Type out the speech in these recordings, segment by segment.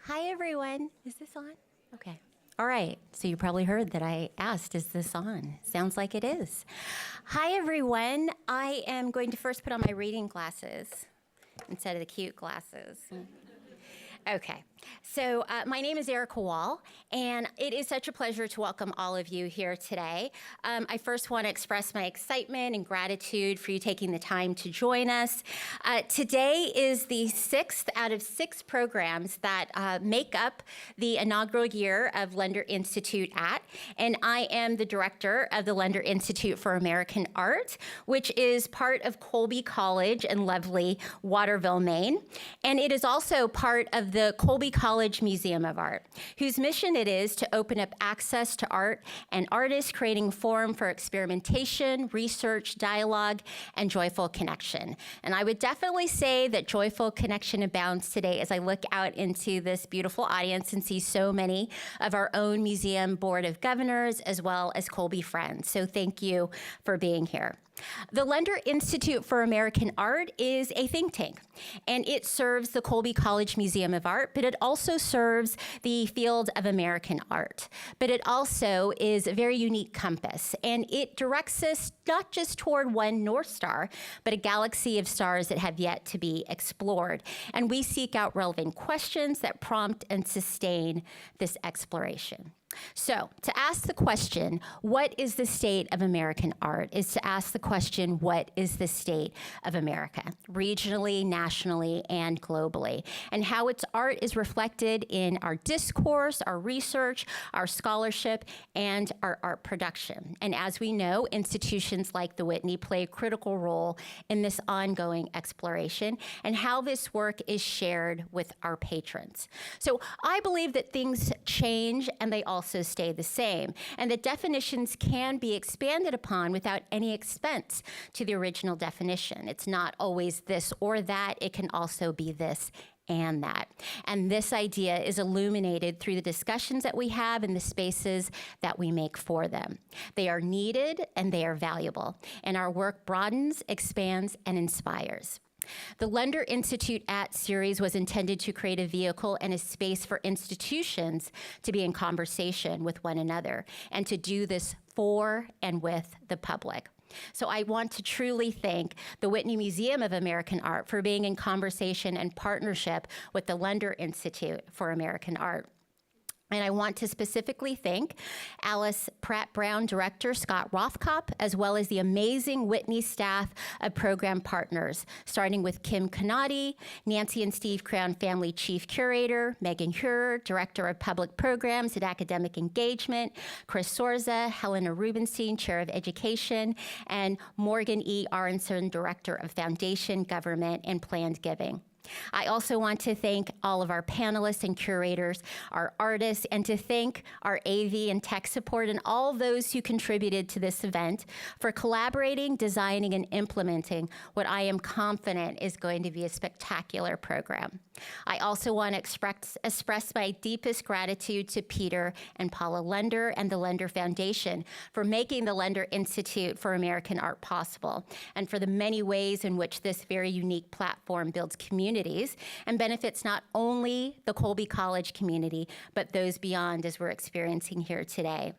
Hi, everyone. Is this on? Okay. All right. So you probably heard that I asked, is this on? Sounds like it is. Hi, everyone. I am going to first put on my reading glasses instead of the cute glasses. Okay, so my name is Erica Wall, and it is such a pleasure to welcome all of you here today. I first want to express my excitement and gratitude for you taking the time to join us. Today is the 6th out of 6 programs that make up the inaugural year of Lender Institute at, and I am the director of the Lender Institute for American Art, which is part of Colby College in lovely Waterville, Maine, and it is also part of the Colby College Museum of Art, whose mission it is to open up access to art and artists, creating a forum for experimentation, research, dialogue, and joyful connection. And I would definitely say that joyful connection abounds today as I look out into this beautiful audience and see so many of our own museum board of governors as well as Colby friends. So thank you for being here. The Lender Institute for American Art is a think tank, and it serves the Colby College Museum of Art, but it also serves the field of American art. But it also is a very unique compass, and it directs us not just toward one North Star, but a galaxy of stars that have yet to be explored. And we seek out relevant questions that prompt and sustain this exploration. So, to ask the question, what is the state of American art, is to ask the question, what is the state of America, regionally, nationally, and globally, and how its art is reflected in our discourse, our research, our scholarship, and our art production. And as we know, institutions like the Whitney play a critical role in this ongoing exploration and how this work is shared with our patrons. So, I believe that things change and they also stay the same, and that definitions can be expanded upon without any expense to the original definition. It's not always this or that, it can also be this and that. And this idea is illuminated through the discussions that we have in the spaces that we make for them. They are needed and they are valuable, and our work broadens, expands, and inspires. The Lender Institute at series was intended to create a vehicle and a space for institutions to be in conversation with one another and to do this for and with the public. So I want to truly thank the Whitney Museum of American Art for being in conversation and partnership with the Lender Institute for American Art. And I want to specifically thank Alice Pratt Brown Director Scott Rothkopf, as well as the amazing Whitney staff of program partners, starting with Kim Canati, Nancy and Steve Crown Family Chief Curator, Megan Hurer, Director of Public Programs at Academic Engagement, Chris Sorza, Helena Rubenstein, Chair of Education, and Morgan E. Aronson, Director of Foundation, Government, and Planned Giving. I also want to thank all of our panelists and curators, our artists, and to thank our AV and tech support and all those who contributed to this event for collaborating, designing, and implementing what I am confident is going to be a spectacular program. I also want to express my deepest gratitude to Peter and Paula Lender and the Lender Foundation for making the Lender Institute for American Art possible, and for the many ways in which this very unique platform builds communities and benefits not only the Colby College community, but those beyond, as we're experiencing here today.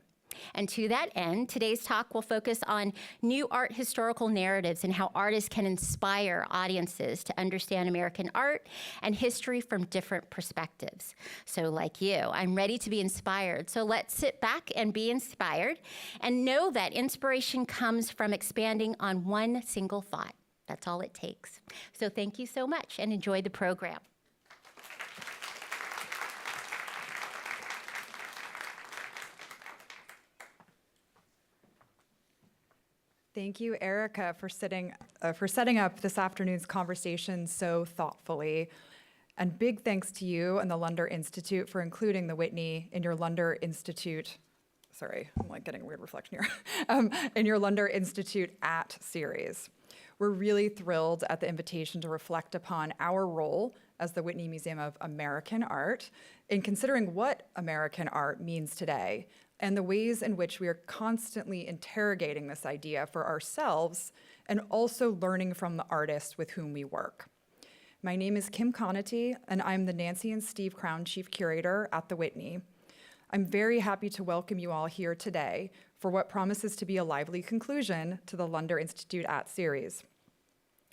And to that end, today's talk will focus on new art historical narratives and how artists can inspire audiences to understand American art and history from different perspectives. So like you, I'm ready to be inspired. So let's sit back and be inspired and know that inspiration comes from expanding on one single thought. That's all it takes. So thank you so much and enjoy the program. Thank you, Erica, for setting up this afternoon's conversation so thoughtfully. And big thanks to you and the Lender Institute for including the Whitney in your Lender Institute, sorry, I'm like getting a weird reflection here, in your Lender Institute at series. We're really thrilled at the invitation to reflect upon our role as the Whitney Museum of American Art in considering what American art means today and the ways in which we are constantly interrogating this idea for ourselves and also learning from the artists with whom we work. My name is Kim Conity, and I'm the Nancy and Steve Crown Chief Curator at the Whitney. I'm very happy to welcome you all here today for what promises to be a lively conclusion to the Lunder Institute at series.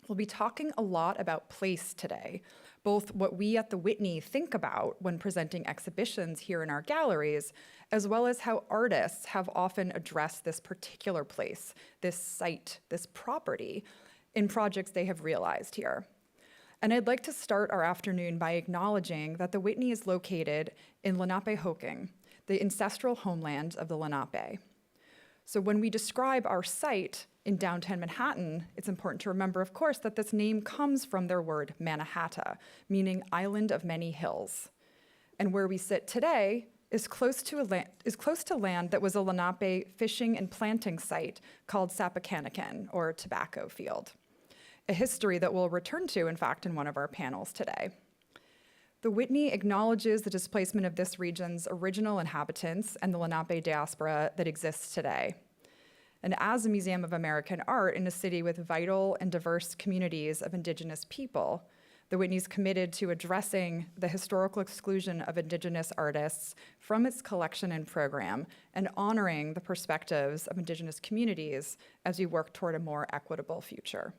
We'll be talking a lot about place today, both what we at the Whitney think about when presenting exhibitions here in our galleries, as well as how artists have often addressed this particular place, this site, this property, in projects they have realized here. And I'd like to start our afternoon by acknowledging that the Whitney is located in Lenapehoking, the ancestral homeland of the Lenape. So when we describe our site in downtown Manhattan, it's important to remember, of course, that this name comes from their word Mannahatta, meaning island of many hills. And where we sit today is close to land that was a Lenape fishing and planting site called Sapakanakan, or Tobacco Field, a history that we'll return to, in fact, in one of our panels today. The Whitney acknowledges the displacement of this region's original inhabitants and the Lenape diaspora that exists today. And as a museum of American art in a city with vital and diverse communities of Indigenous people, the Whitney's committed to addressing the historical exclusion of Indigenous artists from its collection and program and honoring the perspectives of Indigenous communities as we work toward a more equitable future.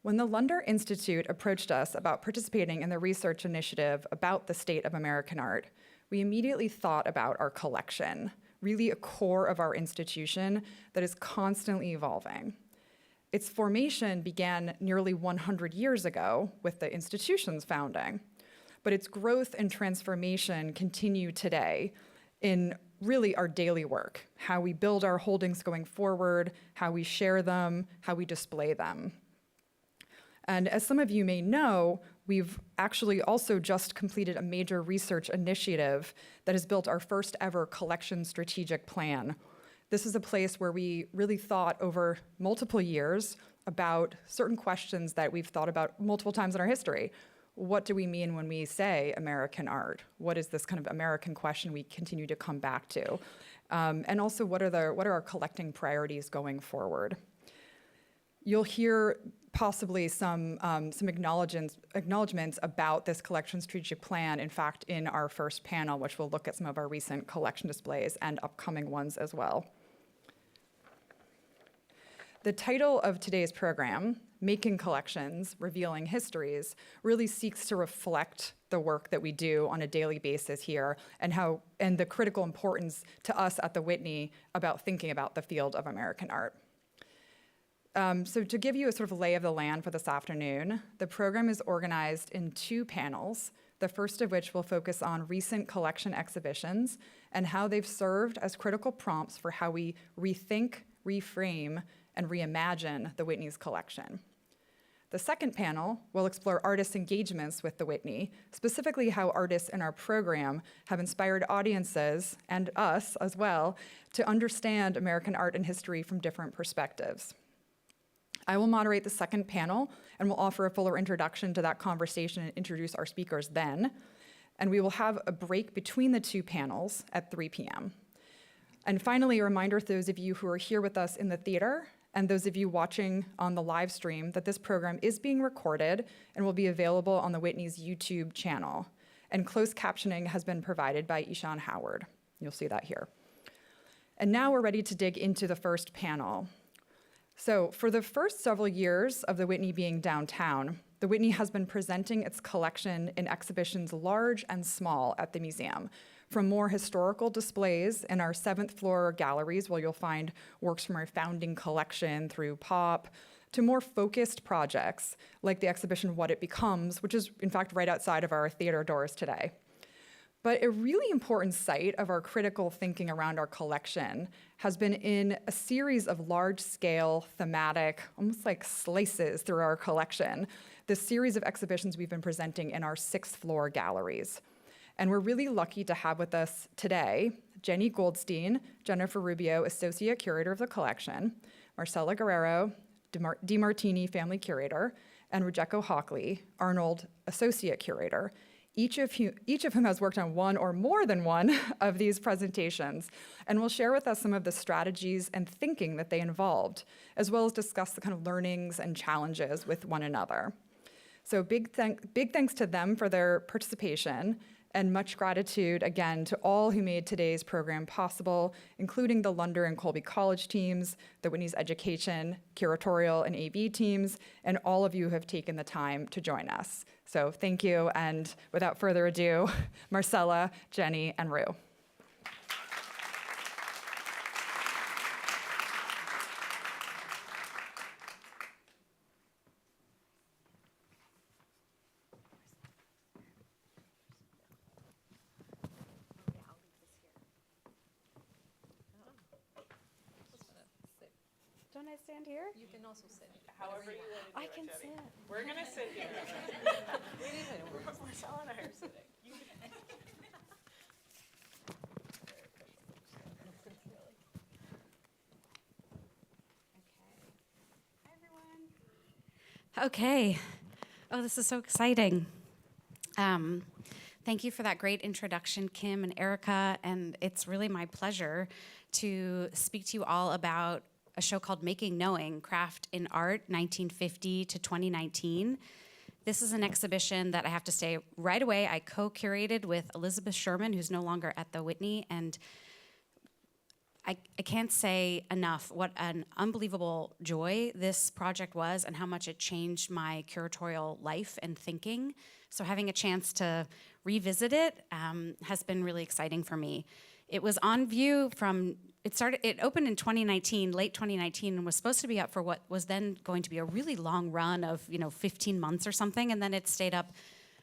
When the Lunder Institute approached us about participating in the research initiative about the state of American art, we immediately thought about our collection, really a core of our institution that is constantly evolving. Its formation began nearly 100 years ago with the institution's founding, but its growth and transformation continue today in really our daily work, how we build our holdings going forward, how we share them, how we display them. And as some of you may know, we've actually also just completed a major research initiative that has built our first ever collection strategic plan. This is a place where we really thought over multiple years about certain questions that we've thought about multiple times in our history. What do we mean when we say American art? What is this kind of American question we continue to come back to? And also, what are our collecting priorities going forward? You'll hear possibly some acknowledgements about this collection strategic plan, in fact, in our first panel, which will look at some of our recent collection displays and upcoming ones as well. The title of today's program, Making Collections, Revealing Histories, really seeks to reflect the work that we do on a daily basis here and the critical importance to us at the Whitney about thinking about the field of American art. So to give you a sort of lay of the land for this afternoon, the program is organized in two panels, the first of which will focus on recent collection exhibitions and how they've served as critical prompts for how we rethink, reframe, and reimagine the Whitney's collection. The second panel will explore artists' engagements with the Whitney, specifically how artists in our program have inspired audiences, and us as well, to understand American art and history from different perspectives. I will moderate the second panel and will offer a fuller introduction to that conversation and introduce our speakers then. And we will have a break between the two panels at 3 p.m. And finally, a reminder to those of you who are here with us in the theater and those of you watching on the live stream that this program is being recorded and will be available on the Whitney's YouTube channel. And closed captioning has been provided by Ishan Howard. You'll see that here. And now we're ready to dig into the first panel. So for the first several years of the Whitney being downtown, the Whitney has been presenting its collection in exhibitions large and small at the museum, from more historical displays in our 7th floor galleries, where you'll find works from our founding collection through pop, to more focused projects like the exhibition What It Becomes, which is in fact right outside of our theater doors today. But a really important site of our critical thinking around our collection has been in a series of large-scale, thematic, almost like slices through our collection, this series of exhibitions we've been presenting in our 6th floor galleries. And we're really lucky to have with us today Jenny Goldstein, Jennifer Rubio, Associate Curator of the Collection, Marcela Guerrero, DeMartini Family Curator, and Rejeko Hockley, Arnold Associate Curator, each of whom has worked on one or more than one of these presentations, and will share with us some of the strategies and thinking that they involved, as well as discuss the kind of learnings and challenges with one another. So big thanks to them for their participation, and much gratitude again to all who made today's program possible, including the Lunder and Colby College teams, the Whitney's Education, Curatorial, and AV teams, and all of you who have taken the time to join us. So thank you, and without further ado, Marcella, Jenny, and Rue. Don't I stand here? You can also sit however you want to do I can it, Jenny. sit. We're gonna sit here. Marcella and I are sitting. Hi, everyone. Okay. Oh, this is so exciting. Thank you for that great introduction, Kim and Erica, and it's really my pleasure to speak to you all about a show called Making Knowing, Craft in Art, 1950 to 2019. This is an exhibition that I have to say right away, I co-curated with Elizabeth Sherman, who's no longer at the Whitney, and I can't say enough what an unbelievable joy this project was and how much it changed my curatorial life and thinking. So having a chance to revisit it has been really exciting for me. It was on view from, it opened in 2019, late 2019, and was supposed to be up for what was then going to be a really long run of 15 months or something, and then it stayed up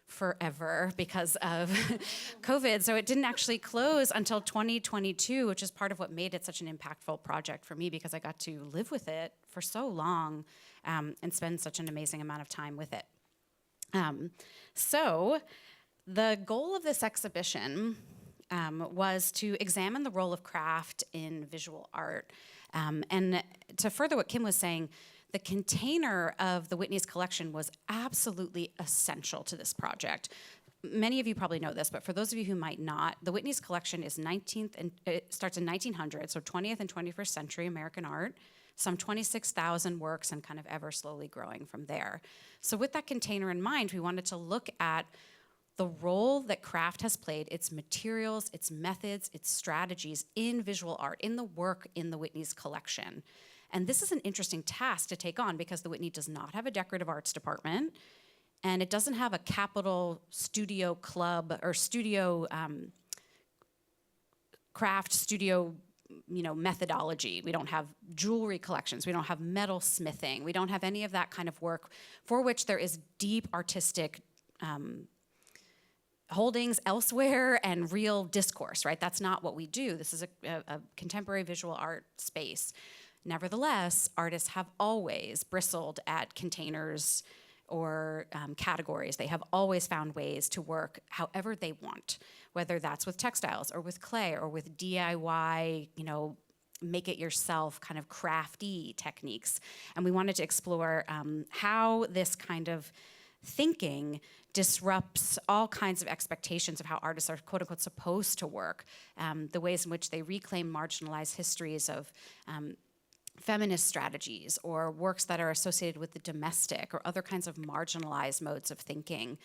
forever because of COVID. So it didn't actually close until 2022, which is part of what made it such an impactful project for me because I got to live with it for so long and spend such an amazing amount of time with it. So the goal of this exhibition was to examine the role of craft in visual art. And to further what Kim was saying, the container of the Whitney's collection was absolutely essential to this project. Many of you probably know this, but for those of you who might not, the Whitney's collection is it starts in 1900, so 20th and 21st century American art, some 26,000 works and kind of ever slowly growing from there. So with that container in mind, we wanted to look at the role that craft has played, its materials, its methods, its strategies in visual art, in the work in the Whitney's collection. And this is an interesting task to take on because the Whitney does not have a decorative arts department, and it doesn't have a capital studio club or studio craft studio methodology. We don't have jewelry collections. We don't have metal smithing. We don't have any of that kind of work for which there is deep artistic holdings elsewhere and real discourse, right? That's not what we do. This is a contemporary visual art space. Nevertheless, artists have always bristled at containers or categories. They have always found ways to work however they want, whether that's with textiles or with clay or with DIY, make it yourself kind of crafty techniques. And we wanted to explore how this kind of thinking disrupts all kinds of expectations of how artists are quote unquote supposed to work, the ways in which they reclaim marginalized histories of feminist strategies or works that are associated with the domestic or other kinds of marginalized modes of thinking,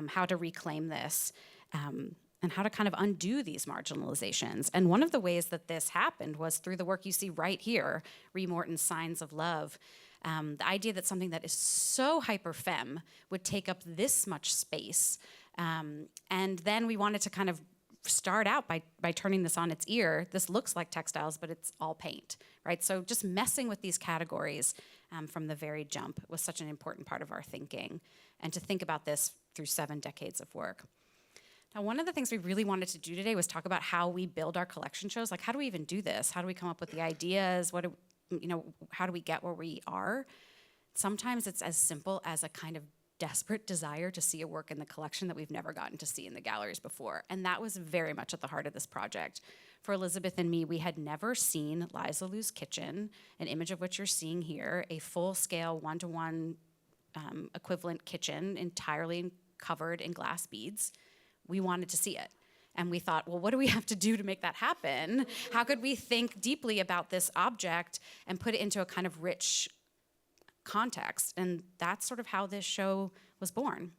how to reclaim this and how to kind of undo these marginalizations. And one of the ways that this happened was through the work you see right here, Ree Morton's Signs of Love. The idea that something that is so hyper-femme would take up this much space. And then we wanted to kind of start out by turning this on its ear. This looks like textiles, but it's all paint, right? So just messing with these categories from the very jump was such an important part of our thinking, and to think about this through 7 decades of work. Now, one of the things we really wanted to do today was talk about how we build our collection shows. Like, how do we even do this? How do we come up with the ideas? How do we get where we are? Sometimes it's as simple as a kind of desperate desire to see a work in the collection that we've never gotten to see in the galleries before. And that was very much at the heart of this project. For Elizabeth and me, we had never seen Liza Lou's kitchen, an image of which you're seeing here, a full-scale, one-to-one equivalent kitchen entirely covered in glass beads. We wanted to see it. And we thought, well, what do we have to do to make that happen? How could we think deeply about this object and put it into a kind of rich context? And that's sort of how this show was born.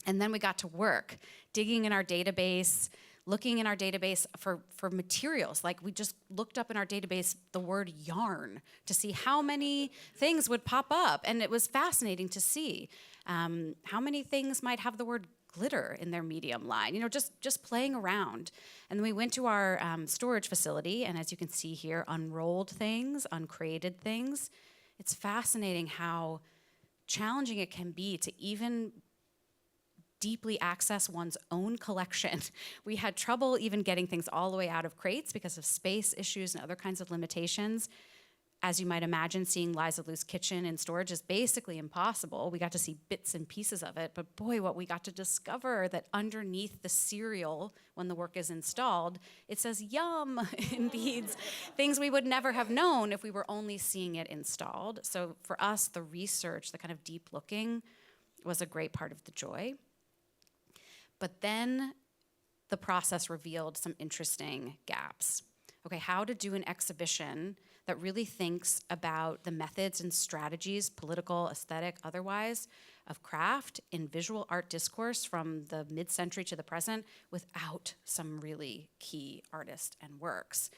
And then we got to work, digging in our database, looking in our database for materials. Like we just looked up in our database the word yarn to see how many things would pop up. And it was fascinating to see how many things might have the word glitter in their medium line, just playing around. And then we went to our storage facility, and as you can see here, unrolled things, uncreated things. It's fascinating how challenging it can be to even deeply access one's own collection. We had trouble even getting things all the way out of crates because of space issues and other kinds of limitations. As you might imagine, seeing Liza Lu's kitchen in storage is basically impossible. We got to see bits and pieces of it, but boy, what we got to discover that underneath the cereal, when the work is installed, it says yum in beads, things we would never have known if we were only seeing it installed. So for us, the research, the kind of deep looking, was a great part of the joy. But then the process revealed some interesting gaps. Okay, how to do an exhibition that really thinks about the methods and strategies, political, aesthetic, otherwise, of craft in visual art discourse from the mid-century to the present without some really key artists and works.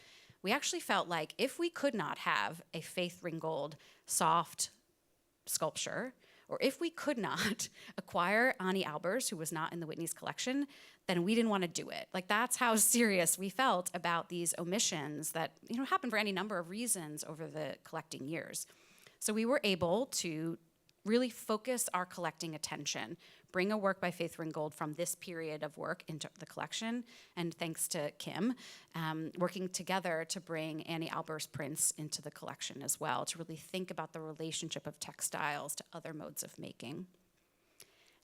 We actually felt like if we could not have a Faith Ringgold soft sculpture, or if we could not acquire Ani Albers, who was not in the Whitney's collection, then we didn't want to do it. Like, that's how serious we felt about these omissions that happened for any number of reasons over the collecting years. So we were able to really focus our collecting attention, bring a work by Faith Ringgold from this period of work into the collection, and thanks to Kim, working together to bring Ani Albers prints into the collection as well, to really think about the relationship of textiles to other modes of making.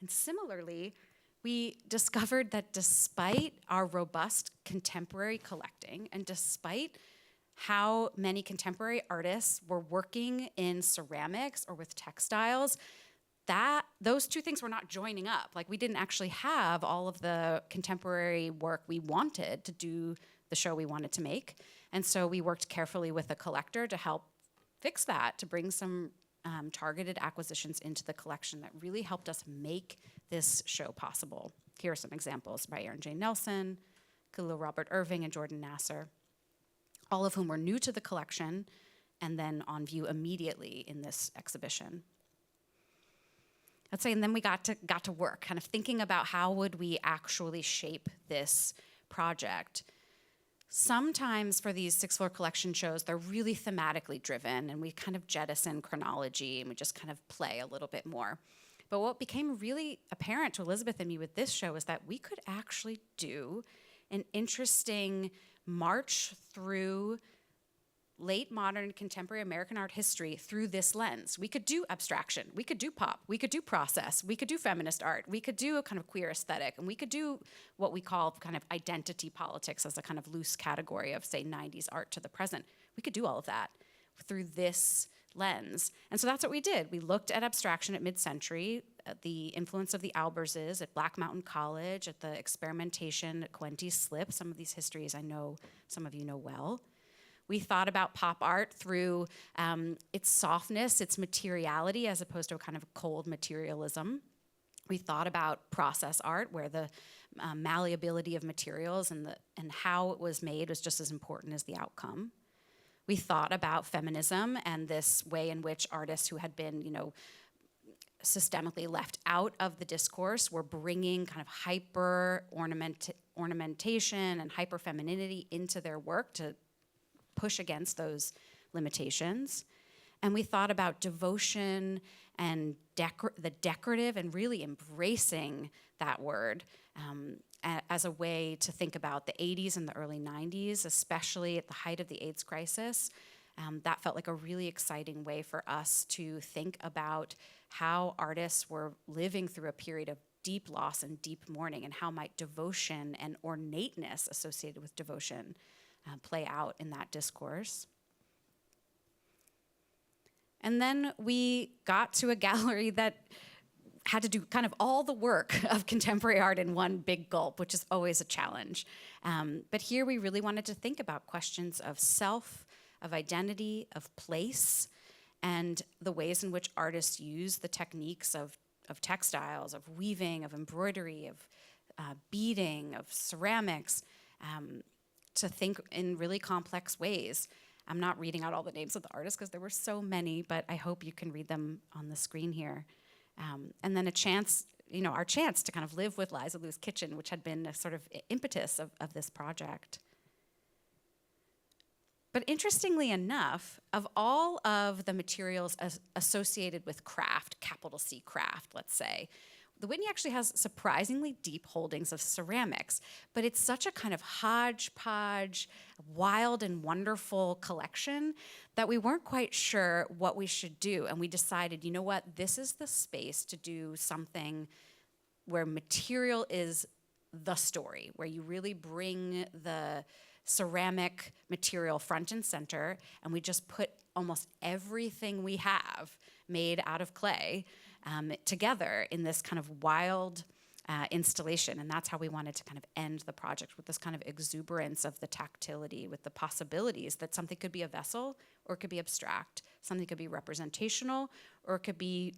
And similarly, we discovered that despite our robust contemporary collecting, and despite how many contemporary artists were working in ceramics or with textiles, that those two things were not joining up. Like, we didn't actually have all of the contemporary work we wanted to do the show we wanted to make. And so we worked carefully with a collector to help fix that, to bring some targeted acquisitions into the collection that really helped us make this show possible. Here are some examples by Erin J. Nelson, Khalil Robert Irving, and Jordan Nasser, all of whom were new to the collection and then on view immediately in this exhibition. Let's say, and then we got to work, kind of thinking about how would we actually shape this project. Sometimes for these sixth floor collection shows, they're really thematically driven, and we kind of jettison chronology and we just kind of play a little bit more. But what became really apparent to Elizabeth and me with this show is that we could actually do an interesting march through late modern contemporary American art history through this lens. We could do abstraction, we could do pop, we could do process, we could do feminist art, we could do a kind of queer aesthetic, and we could do what we call kind of identity politics as a kind of loose category of, say, 90s art to the present. We could do all of that through this lens. And so that's what we did. We looked at abstraction at mid-century, at the influence of the Alberses at Black Mountain College, at the experimentation at Coenties Slip. Some of these histories I know some of you know well. We thought about pop art through its softness, its materiality, as opposed to a kind of cold materialism. We thought about process art, where the malleability of materials and how it was made was just as important as the outcome. We thought about feminism and this way in which artists who had been, systemically left out of the discourse were bringing kind of hyper ornamentation and hyper femininity into their work to push against those limitations. And we thought about devotion and the decorative, and really embracing that word as a way to think about the 80s and the early 90s, especially at the height of the AIDS crisis. That felt like a really exciting way for us to think about how artists were living through a period of deep loss and deep mourning, and how might devotion and ornateness associated with devotion play out in that discourse. And then we got to a gallery that had to do kind of all the work of contemporary art in one big gulp, which is always a challenge. But here we really wanted to think about questions of self, of identity, of place, and the ways in which artists use the techniques of of textiles, of weaving, of embroidery, of beading, of ceramics, to think in really complex ways. I'm not reading out all the names of the artists because there were so many, but I hope you can read them on the screen here. And then a chance, our chance to kind of live with Liza Lou's kitchen, which had been a sort of impetus of this project. But interestingly enough, of all of the materials associated with craft, capital C craft, let's say, the Whitney actually has surprisingly deep holdings of ceramics, but it's such a kind of hodgepodge, wild and wonderful collection that we weren't quite sure what we should do. And we decided, you know what, this is the space to do something where material is the story, where you really bring the ceramic material front and center, and we just put almost everything we have made out of clay together in this kind of wild installation. And that's how we wanted to kind of end the project, with this kind of exuberance of the tactility, with the possibilities that something could be a vessel, or it could be abstract, something could be representational, or it could be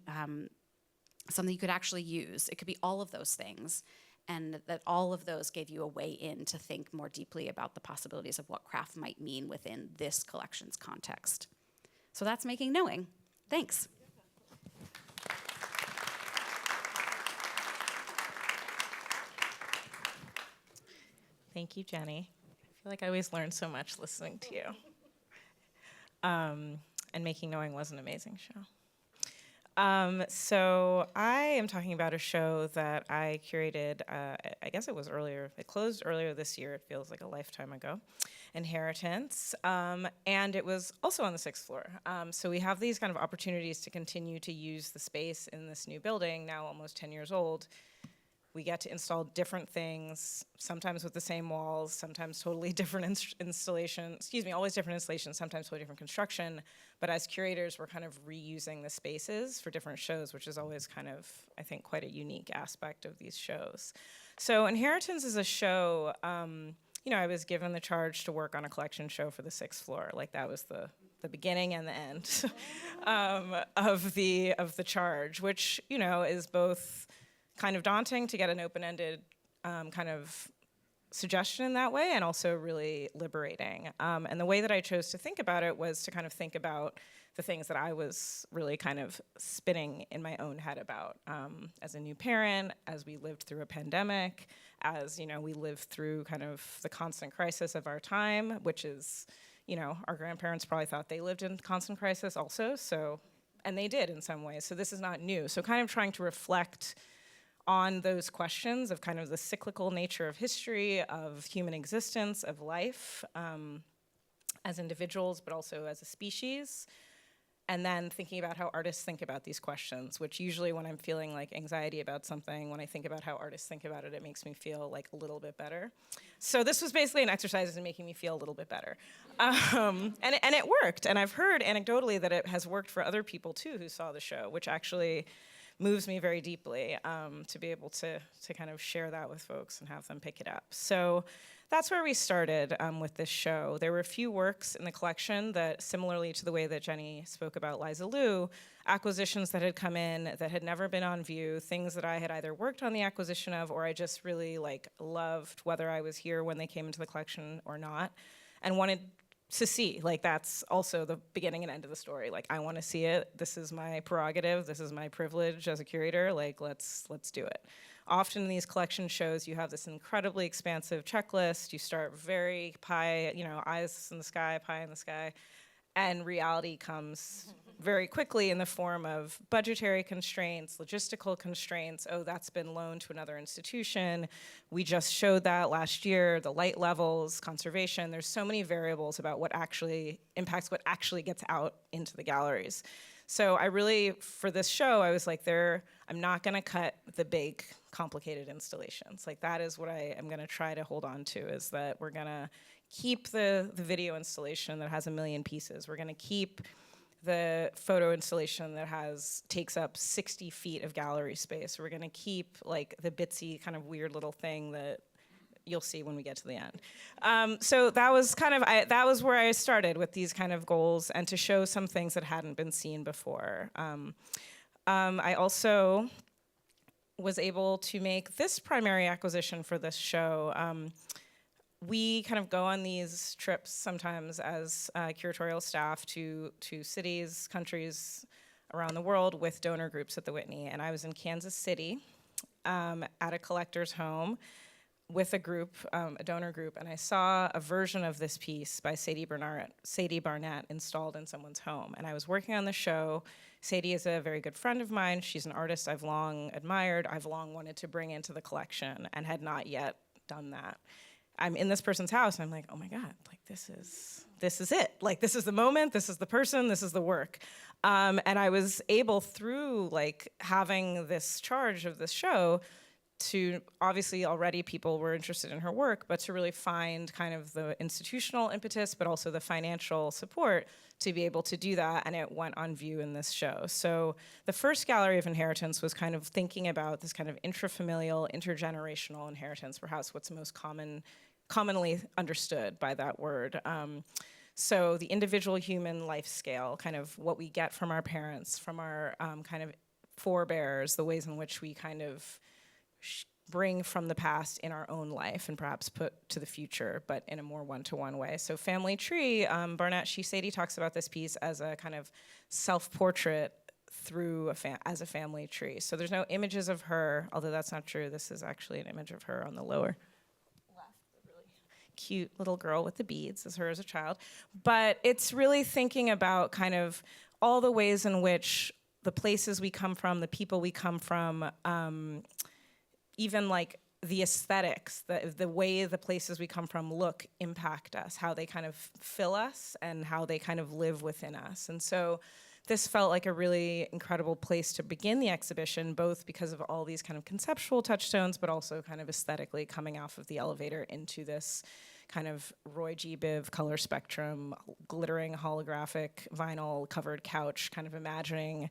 something you could actually use. It could be all of those things. And that all of those gave you a way in to think more deeply about the possibilities of what craft might mean within this collection's context. So that's Making Knowing. Thanks. Thank you, Jenny. I feel like I always learn so much listening to you. And Making Knowing was an amazing show. So I am talking about a show that I curated, I guess it was earlier. It closed earlier this year. It feels like a lifetime ago. Inheritance. And it was also on the 6th floor. So we have these kind of opportunities to continue to use the space in this new building, now almost 10 years old. We get to install different things, sometimes with the same walls, sometimes totally different installations, always different installations, sometimes totally different construction. But as curators, we're kind of reusing the spaces for different shows, which is always kind of, I think, quite a unique aspect of these shows. So Inheritance is a show, I was given the charge to work on a collection show for the 6th floor. Like, that was the beginning and the end of the charge, which, is both kind of daunting to get an open-ended kind of suggestion in that way, and also really liberating. And the way that I chose to think about it was to kind of think about the things that I was really kind of spinning in my own head about as a new parent, as we lived through a pandemic, as we lived through kind of the constant crisis of our time, which is, our grandparents probably thought they lived in constant crisis also, and they did in some ways, so this is not new. So kind of trying to reflect on those questions of kind of the cyclical nature of history, of human existence, of life as individuals, but also as a species. And then thinking about how artists think about these questions, which usually when I'm feeling like anxiety about something, when I think about how artists think about it, it makes me feel like a little bit better. So this was basically an exercise in making me feel a little bit better. And it worked. And I've heard anecdotally that it has worked for other people too who saw the show, which actually moves me very deeply to be able to kind of share that with folks and have them pick it up. So that's where we started with this show. There were a few works in the collection that, similarly to the way that Jenny spoke about Liza Lou, acquisitions that had come in that had never been on view, things that I had either worked on the acquisition of or I just really loved, whether I was here when they came into the collection or not, and wanted to see. That's also the beginning and end of the story. I want to see it. This is my prerogative. This is my privilege as a curator. Let's do it. Often in these collection shows, you have this incredibly expansive checklist. You start very pie, eyes in the sky, pie in the sky, and reality comes very quickly in the form of budgetary constraints, logistical constraints. Oh, that's been loaned to another institution. We just showed that last year, the light levels, conservation. There's so many variables about what actually impacts what actually gets out into the galleries. So I really, for this show, I was like, I'm not gonna cut the big, complicated installations. That is what I am gonna try to hold on to, is that we're gonna keep the video installation that has 1 million pieces. We're gonna keep the photo installation that takes up 60 feet of gallery space. We're gonna keep the bitsy kind of weird little thing that you'll see when we get to the end. So that was that was where I started with these kind of goals, and to show some things that hadn't been seen before. I also was able to make this primary acquisition for this show. We kind of go on these trips sometimes as curatorial staff to cities, countries around the world with donor groups at the Whitney. And I was in Kansas City at a collector's home with a group, a donor group, and I saw a version of this piece by Sadie Barnett installed in someone's home. And I was working on the show. Sadie is a very good friend of mine. She's an artist I've long admired. I've long wanted to bring into the collection and had not yet done that. I'm in this person's house and I'm like, oh my God, like this is it. Like this is the moment, this is the person, this is the work. And I was able through like having this charge of this show to, obviously already people were interested in her work, but to really find kind of the institutional impetus, but also the financial support to be able to do that, and it went on view in this show. So the first Gallery of Inheritance was kind of thinking about this kind of intrafamilial, intergenerational inheritance, perhaps what's most commonly understood by that word. So the individual human life scale, kind of what we get from our parents, from our kind of forebears, the ways in which we kind of bring from the past in our own life and perhaps put to the future, but in a more one-to-one way. So Family Tree, Sadie talks about this piece as a kind of self-portrait through as a family tree. So there's no images of her, although that's not true. This is actually an image of her on the lower left, the really cute little girl with the beads, is her as a child. But it's really thinking about kind of all the ways in which the places we come from, the people we come from, even like the aesthetics, the way the places we come from look impact us, how they kind of fill us and how they kind of live within us. And so this felt like a really incredible place to begin the exhibition, both because of all these kind of conceptual touchstones, but also kind of aesthetically coming off of the elevator into this kind of Roy G. Biv color spectrum, glittering holographic vinyl covered couch, kind of imagining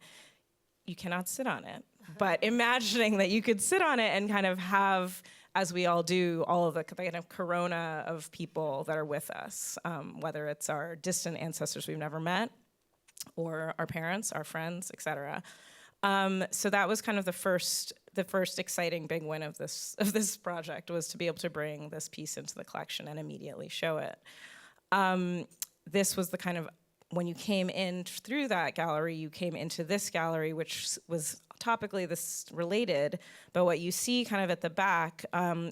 you cannot sit on it, but imagining that you could sit on it and kind of have, as we all do, all of the kind of corona of people that are with us, whether it's our distant ancestors we've never met, or our parents, our friends, et cetera. So that was kind of the first exciting big win of this project, was to be able to bring this piece into the collection and immediately show it. This was the kind of, when you came in through that gallery, you came into this gallery, which was topically this related, but what you see kind of at the back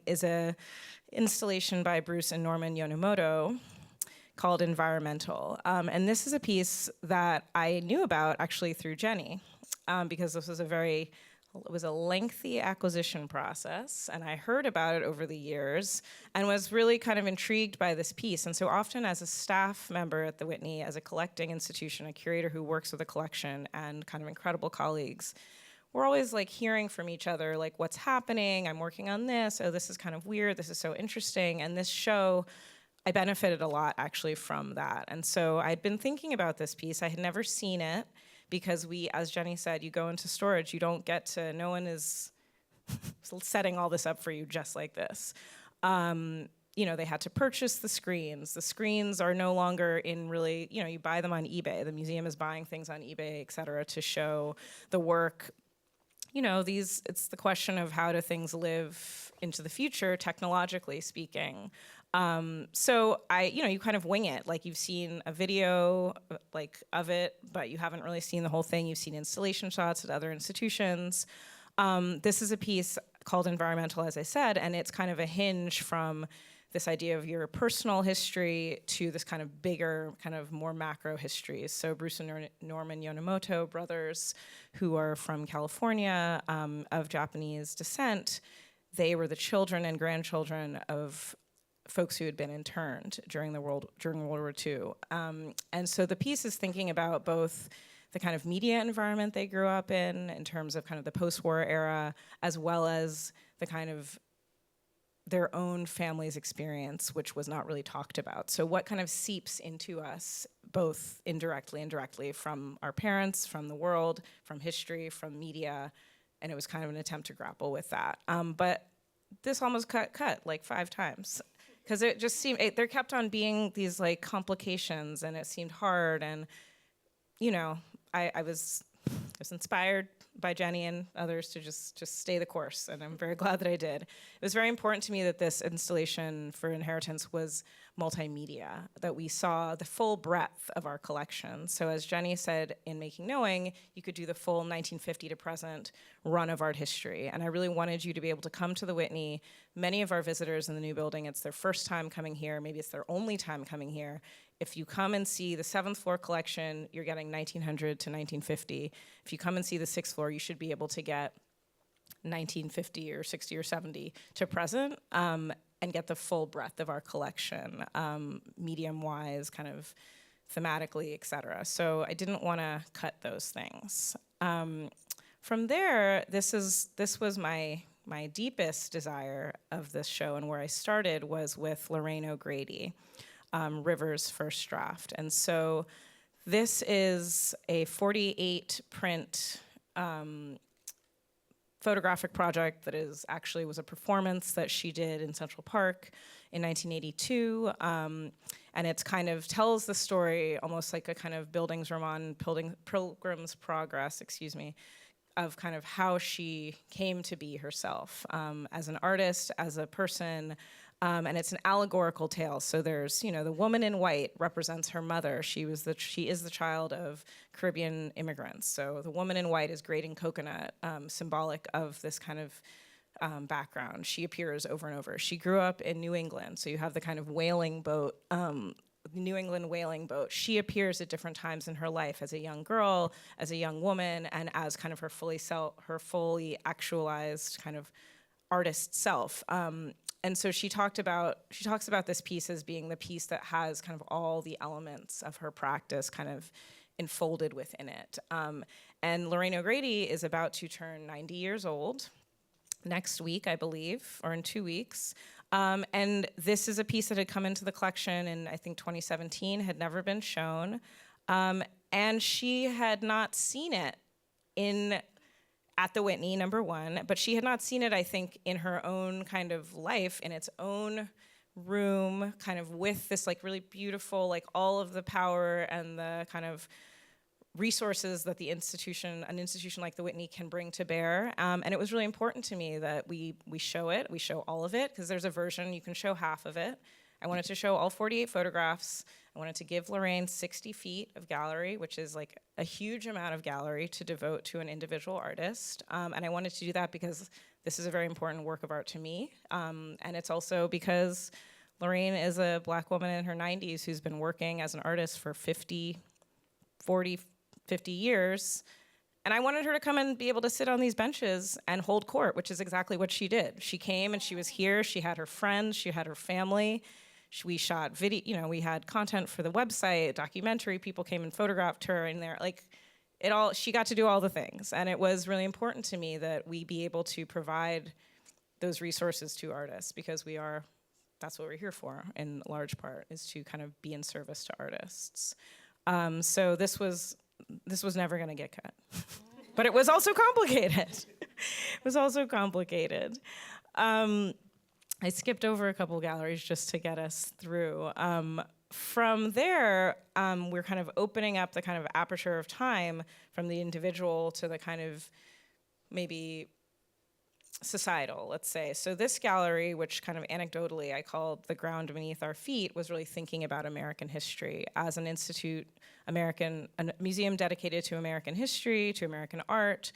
is a installation by Bruce and Norman Yonemoto called Environmental. And this is a piece that I knew about actually through Jenny, because this was it was a lengthy acquisition process, and I heard about it over the years and was really kind of intrigued by this piece. And so often as a staff member at the Whitney, as a collecting institution, a curator who works with a collection and kind of incredible colleagues, we're always like hearing from each other, like what's happening, I'm working on this, oh, this is kind of weird, this is so interesting. And this show, I benefited a lot actually from that. And so I'd been thinking about this piece, I had never seen it, because we, as Jenny said, you go into storage, you don't get to, no one is setting all this up for you just like this. They had to purchase the screens. The screens are no longer in really, you buy them on eBay. The museum is buying things on eBay, et cetera, to show the work. It's the question of how do things live into the future, technologically speaking. So you kind of wing it. Like you've seen a video of it, but you haven't really seen the whole thing. You've seen installation shots at other institutions. This is a piece called Environmental, as I said, and it's kind of a hinge from this idea of your personal history to this kind of bigger, kind of more macro histories. So Bruce and Norman Yonemoto, brothers who are from California, of Japanese descent, they were the children and grandchildren of folks who had been interned during World War II. And so the piece is thinking about both the kind of media environment they grew up in terms of kind of the post-war era, as well as the kind of their own family's experience, which was not really talked about. So what kind of seeps into us, both indirectly and directly, from our parents, from the world, from history, from media, and it was kind of an attempt to grapple with that. But this almost cut like 5 times. Because it just seemed, there kept on being these like complications, and it seemed hard, and I was inspired by Jenny and others to just stay the course, and I'm very glad that I did. It was very important to me that this installation for Inheritance was multimedia, that we saw the full breadth of our collection. So as Jenny said in Making Knowing, you could do the full 1950 to present run of art history, and I really wanted you to be able to come to the Whitney. Many of our visitors in the new building, it's their first time coming here, maybe it's their only time coming here. If you come and see the 7th floor collection, you're getting 1900 to 1950. If you come and see the 6th floor, you should be able to get 1950 or 60 or 70 to present, and get the full breadth of our collection, medium-wise, kind of thematically, et cetera. So I didn't want to cut those things. From there, this was my deepest desire of this show, and where I started was with Lorraine O'Grady. River's first draft. And so this is a 48 print photographic project that was a performance that she did in Central Park in 1982. And it kind of tells the story almost like a kind of Pilgrim's Progress, of kind of how she came to be herself as an artist, as a person. And it's an allegorical tale. So there's, the woman in white represents her mother. She is the child of Caribbean immigrants. So the woman in white is grating coconut, symbolic of this kind of background. She appears over and over. She grew up in New England. So you have the kind of whaling boat, New England whaling boat. She appears at different times in her life as a young girl, as a young woman, and as kind of her fully actualized kind of artist self. And so she talks about this piece as being the piece that has kind of all the elements of her practice kind of enfolded within it. And Lorraine O'Grady is about to turn 90 years old next week, I believe, or in 2 weeks. And this is a piece that had come into the collection in, I think, 2017, had never been shown. And she had not seen it at the Whitney, number one, but she had not seen it, I think, in her own kind of life, in its own room, kind of with this like really beautiful, like all of the power and the kind of resources that an institution like the Whitney can bring to bear. And it was really important to me that we show all of it, because there's a version, you can show half of it. I wanted to show all 48 photographs. I wanted to give Lorraine 60 feet of gallery, which is like a huge amount of gallery to devote to an individual artist. And I wanted to do that because this is a very important work of art to me. And it's also because Lorraine is a Black woman in her 90s who's been working as an artist for 50 years. And I wanted her to come and be able to sit on these benches and hold court, which is exactly what she did. She came and she was here. She had her friends. She had her family. We shot video, we had content for the website, documentary, people came and photographed her in there, she got to do all the things. And it was really important to me that we be able to provide those resources to artists, because that's what we're here for in large part, is to kind of be in service to artists. So this was never gonna get cut. But it was also complicated. I skipped over a couple galleries just to get us through. From there, we're kind of opening up the kind of aperture of time from the individual to the kind of maybe societal, let's say. So this gallery, which kind of anecdotally I called The Ground Beneath Our Feet, was really thinking about American history as an institute, a museum dedicated to American history, to American art.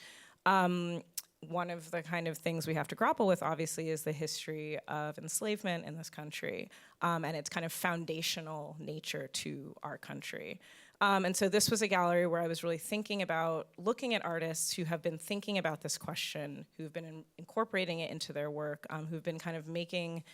One of the kind of things we have to grapple with, obviously, is the history of enslavement in this country, and its kind of foundational nature to our country. And so this was a gallery where I was really thinking about looking at artists who have been thinking about this question, who've been incorporating it into their work, who've been kind of making,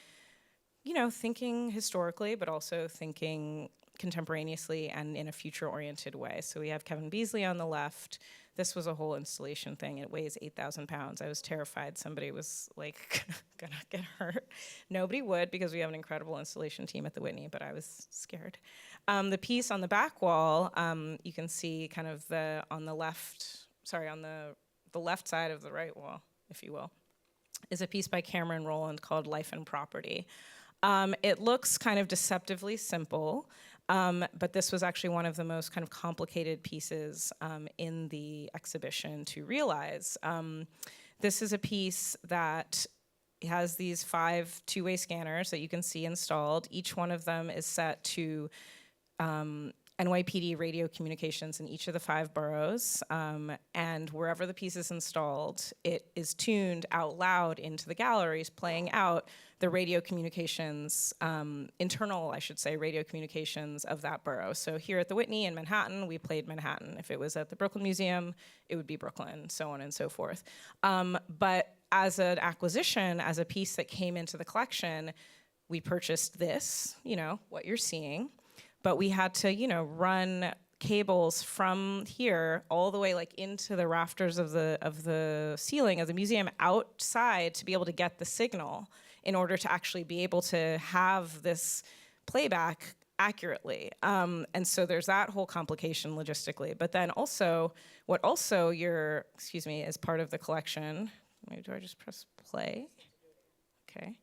thinking historically, but also thinking contemporaneously and in a future-oriented way. So we have Kevin Beasley on the left. This was a whole installation thing. It weighs 8,000 pounds. I was terrified somebody was gonna get hurt. Nobody would, because we have an incredible installation team at the Whitney, but I was scared. The piece on the back wall, you can see kind of on the left side of the right wall, if you will, is a piece by Cameron Rowland called Life and Property. It looks kind of deceptively simple, But this was actually one of the most kind of complicated pieces in the exhibition to realize. This is a piece that has these 5 two-way scanners that you can see installed. Each one of them is set to NYPD radio communications in each of the 5 boroughs. And wherever the piece is installed, it is tuned out loud into the galleries, playing out the radio communications, internal, I should say, radio communications of that borough. So here at the Whitney in Manhattan, we played Manhattan. If it was at the Brooklyn Museum, it would be Brooklyn, so on and so forth. But as an acquisition, as a piece that came into the collection, we purchased this, what you're seeing. But we had to, run cables from here all the way into the rafters of the ceiling of the museum outside to be able to get the signal in order to actually be able to have this playback accurately. And so there's that whole complication logistically. But then also, what also is part of the collection. Maybe do I just press play? Okay.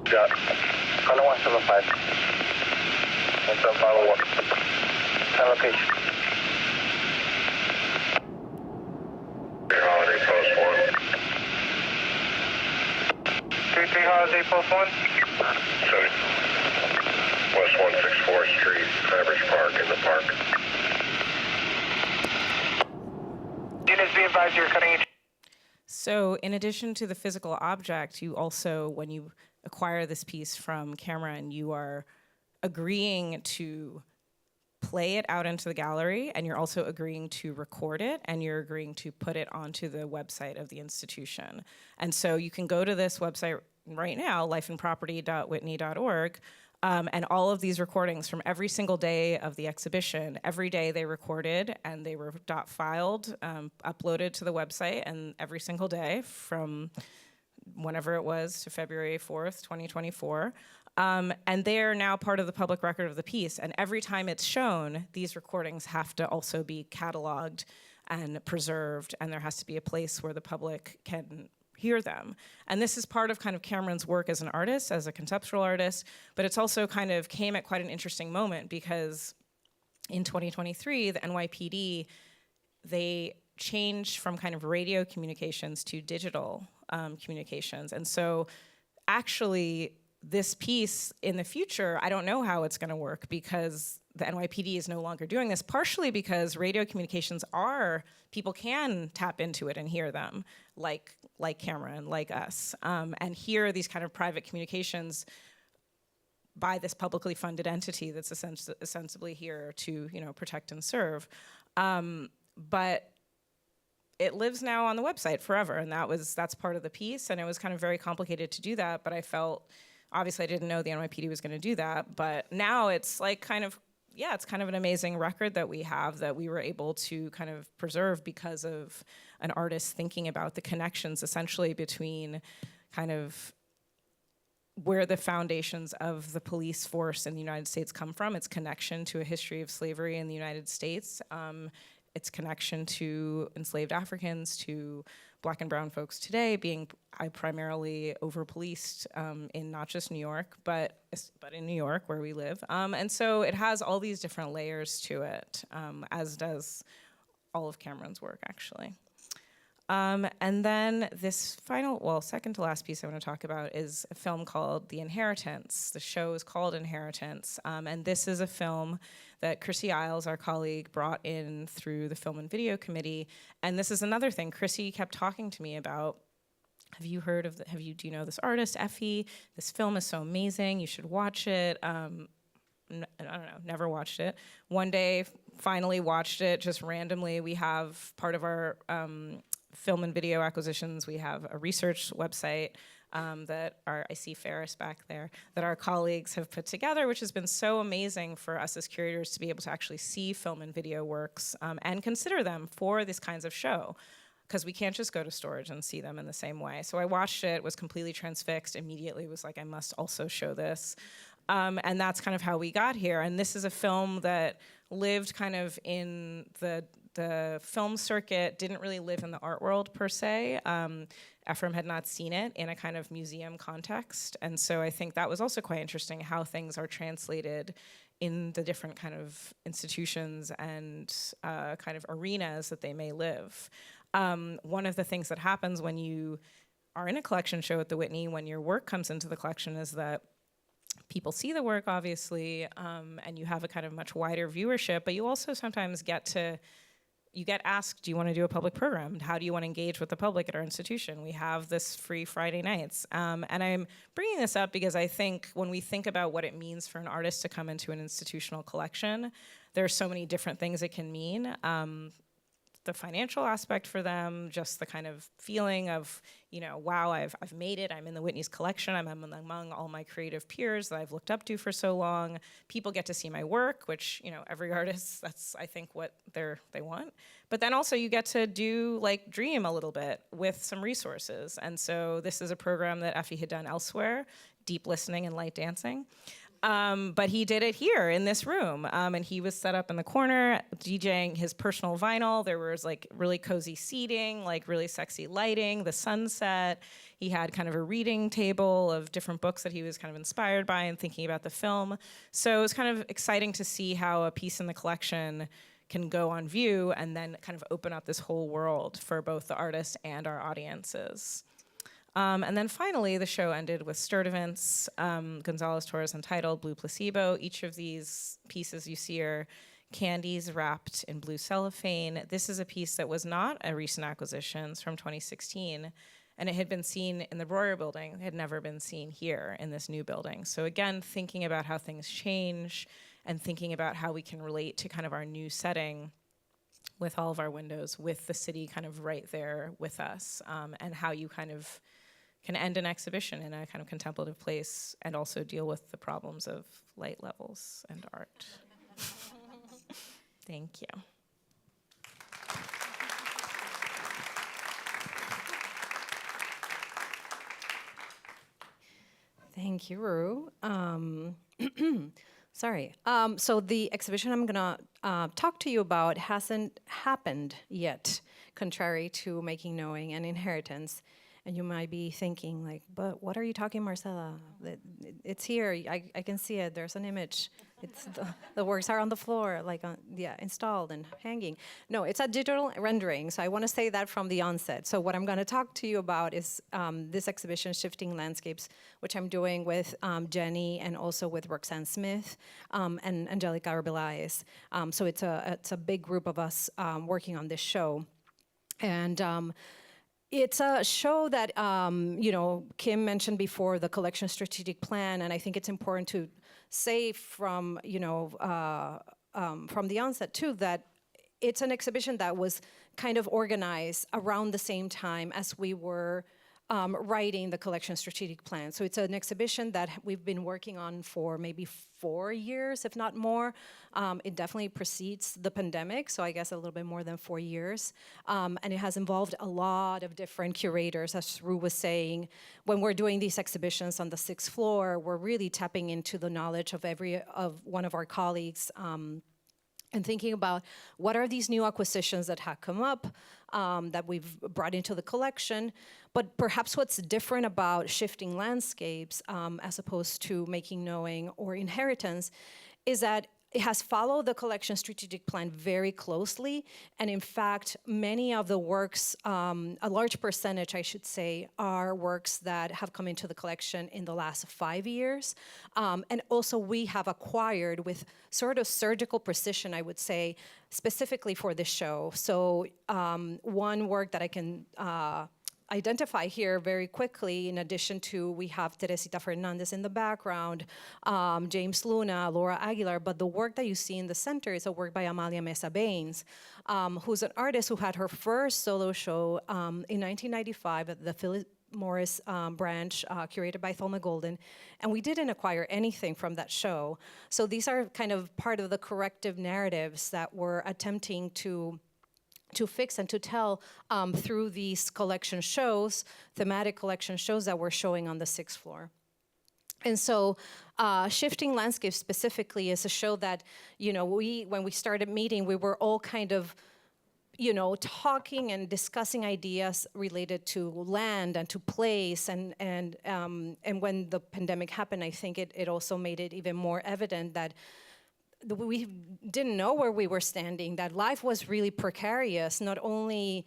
Got Color 175. 17501. 10 location. Holiday Post 1. 33 Holiday Post 1. 7. West 164th Street, Fabrish Park, in the park. Units be advised you're cutting each. So in addition to the physical object, you also, when you acquire this piece from Cameron, you are agreeing to play it out into the gallery, and you're also agreeing to record it, and you're agreeing to put it onto the website of the institution. And so you can go to this website right now, lifeandproperty.whitney.org, and all of these recordings from every single day of the exhibition, every day they recorded and they were .filed, uploaded to the website, and every single day from whenever it was to February 4th, 2024. And they're now part of the public record of the piece. And every time it's shown, these recordings have to also be cataloged and preserved, and there has to be a place where the public can hear them. And this is part of kind of Cameron's work as an artist, as a conceptual artist, but it's also kind of came at quite an interesting moment because in 2023, the NYPD, they changed from kind of radio communications to digital communications. And so actually this piece in the future, I don't know how it's gonna work because the NYPD is no longer doing this, partially because radio communications people can tap into it and hear them, like Cameron, like us, and hear these kind of private communications by this publicly funded entity that's ostensibly here to, protect and serve. But it lives now on the website forever, and that's part of the piece, and it was kind of very complicated to do that, but I felt, obviously I didn't know the NYPD was gonna do that, but now it's like it's kind of an amazing record that we have that we were able to kind of preserve because of an artist thinking about the connections essentially between kind of where the foundations of the police force in the United States come from, its connection to a history of slavery in the United States, its connection to enslaved Africans, to Black and brown folks today being primarily over-policed in not just New York, but in New York where we live. And so it has all these different layers to it, as does all of Cameron's work, actually. And then this second to last piece I want to talk about is a film called The Inheritance. The show is called Inheritance, and this is a film that Chrissy Isles, our colleague, brought in through the Film and Video Committee. And this is another thing Chrissy kept talking to me about. Do you know this artist, Effie? This film is so amazing, you should watch it. I don't know, never watched it. One day, finally watched it, just randomly. We have part of our film and video acquisitions, we have a research website I see Ferris back there, that our colleagues have put together, which has been so amazing for us as curators to be able to actually see film and video works and consider them for this kinds of show, because we can't just go to storage and see them in the same way. So I watched it, was completely transfixed, immediately was like, I must also show this. And that's kind of how we got here. And this is a film that lived kind of in the film circuit, didn't really live in the art world per se. Ephraim had not seen it in a kind of museum context. And so I think that was also quite interesting, how things are translated in the different kind of institutions and kind of arenas that they may live. One of the things that happens when you are in a collection show at the Whitney, when your work comes into the collection, is that people see the work, obviously, and you have a kind of much wider viewership, but you also sometimes get asked, do you want to do a public program? How do you want to engage with the public at our institution? We have this free Friday nights. And I'm bringing this up because I think when we think about what it means for an artist to come into an institutional collection, there are so many different things it can mean. The financial aspect for them, just the kind of feeling of, wow, I've made it. I'm in the Whitney's collection. I'm among all my creative peers that I've looked up to for so long. People get to see my work, which, every artist, that's, I think, what they want. But then also you get to dream a little bit with some resources. And so this is a program that Effie had done elsewhere, deep listening and light dancing. But he did it here in this room, and he was set up in the corner DJing his personal vinyl. There was really cozy seating, really sexy lighting, the sunset. He had kind of a reading table of different books that he was kind of inspired by and thinking about the film. So it was kind of exciting to see how a piece in the collection can go on view and then kind of open up this whole world for both the artists and our audiences. And then finally, the show ended with Sturdivant's Gonzalez-Torres entitled Blue Placebo. Each of these pieces you see are candies wrapped in blue cellophane. This is a piece that was not a recent acquisition. It's from 2016. And it had been seen in the Breuer building. It had never been seen here in this new building. So again, thinking about how things change and thinking about how we can relate to kind of our new setting with all of our windows, with the city kind of right there with us, and how you kind of can end an exhibition in a kind of contemplative place and also deal with the problems of light levels and art. Thank you. Thank you, Rue. Sorry. So the exhibition I'm gonna talk to you about hasn't happened yet, contrary to Making Knowing and Inheritance. And you might be thinking, but what are you talking, Marcela? It's here. I can see it. There's an image. It's the works are on the floor, installed and hanging. No, it's a digital rendering. So I want to say that from the onset. So what I'm going to talk to you about is this exhibition, Shifting Landscapes, which I'm doing with Jenny and also with Roxanne Smith and Angelica Arbeláez. So it's a big group of us working on this show. And it's a show that, Kim mentioned before, the collection strategic plan, and I think it's important to say from the onset, too, that it's an exhibition that was kind of organized around the same time as we were writing the collection strategic plan. So it's an exhibition that we've been working on for maybe 4 years, if not more. It definitely precedes the pandemic, so I guess a little bit more than 4 years. And it has involved a lot of different curators, as Rue was saying. When we're doing these exhibitions on the 6th floor, we're really tapping into the knowledge of one of our colleagues, and thinking about what are these new acquisitions that have come up that we've brought into the collection. But perhaps what's different about Shifting Landscapes as opposed to Making Knowing or Inheritance is that it has followed the collection strategic plan very closely. And in fact, many of the works, a large percentage, I should say, are works that have come into the collection in the last 5 years. And also we have acquired with sort of surgical precision, I would say, specifically for this show. So one work that I can identify here very quickly, in addition to, we have Teresita Fernandez in the background, James Luna, Laura Aguilar, but the work that you see in the center is a work by Amalia Mesa Baines, who's an artist who had her first solo show in 1995 at the Philip Morris branch, curated by Thelma Golden, and we didn't acquire anything from that show. So these are kind of part of the corrective narratives that we're attempting to fix and to tell through these collection shows, thematic collection shows that we're showing on the 6th floor. And so Shifting Landscapes specifically is a show that, when we started meeting, we were all kind of talking and discussing ideas related to land and to place, and when the pandemic happened, I think it also made it even more evident that we didn't know where we were standing, that life was really precarious, not only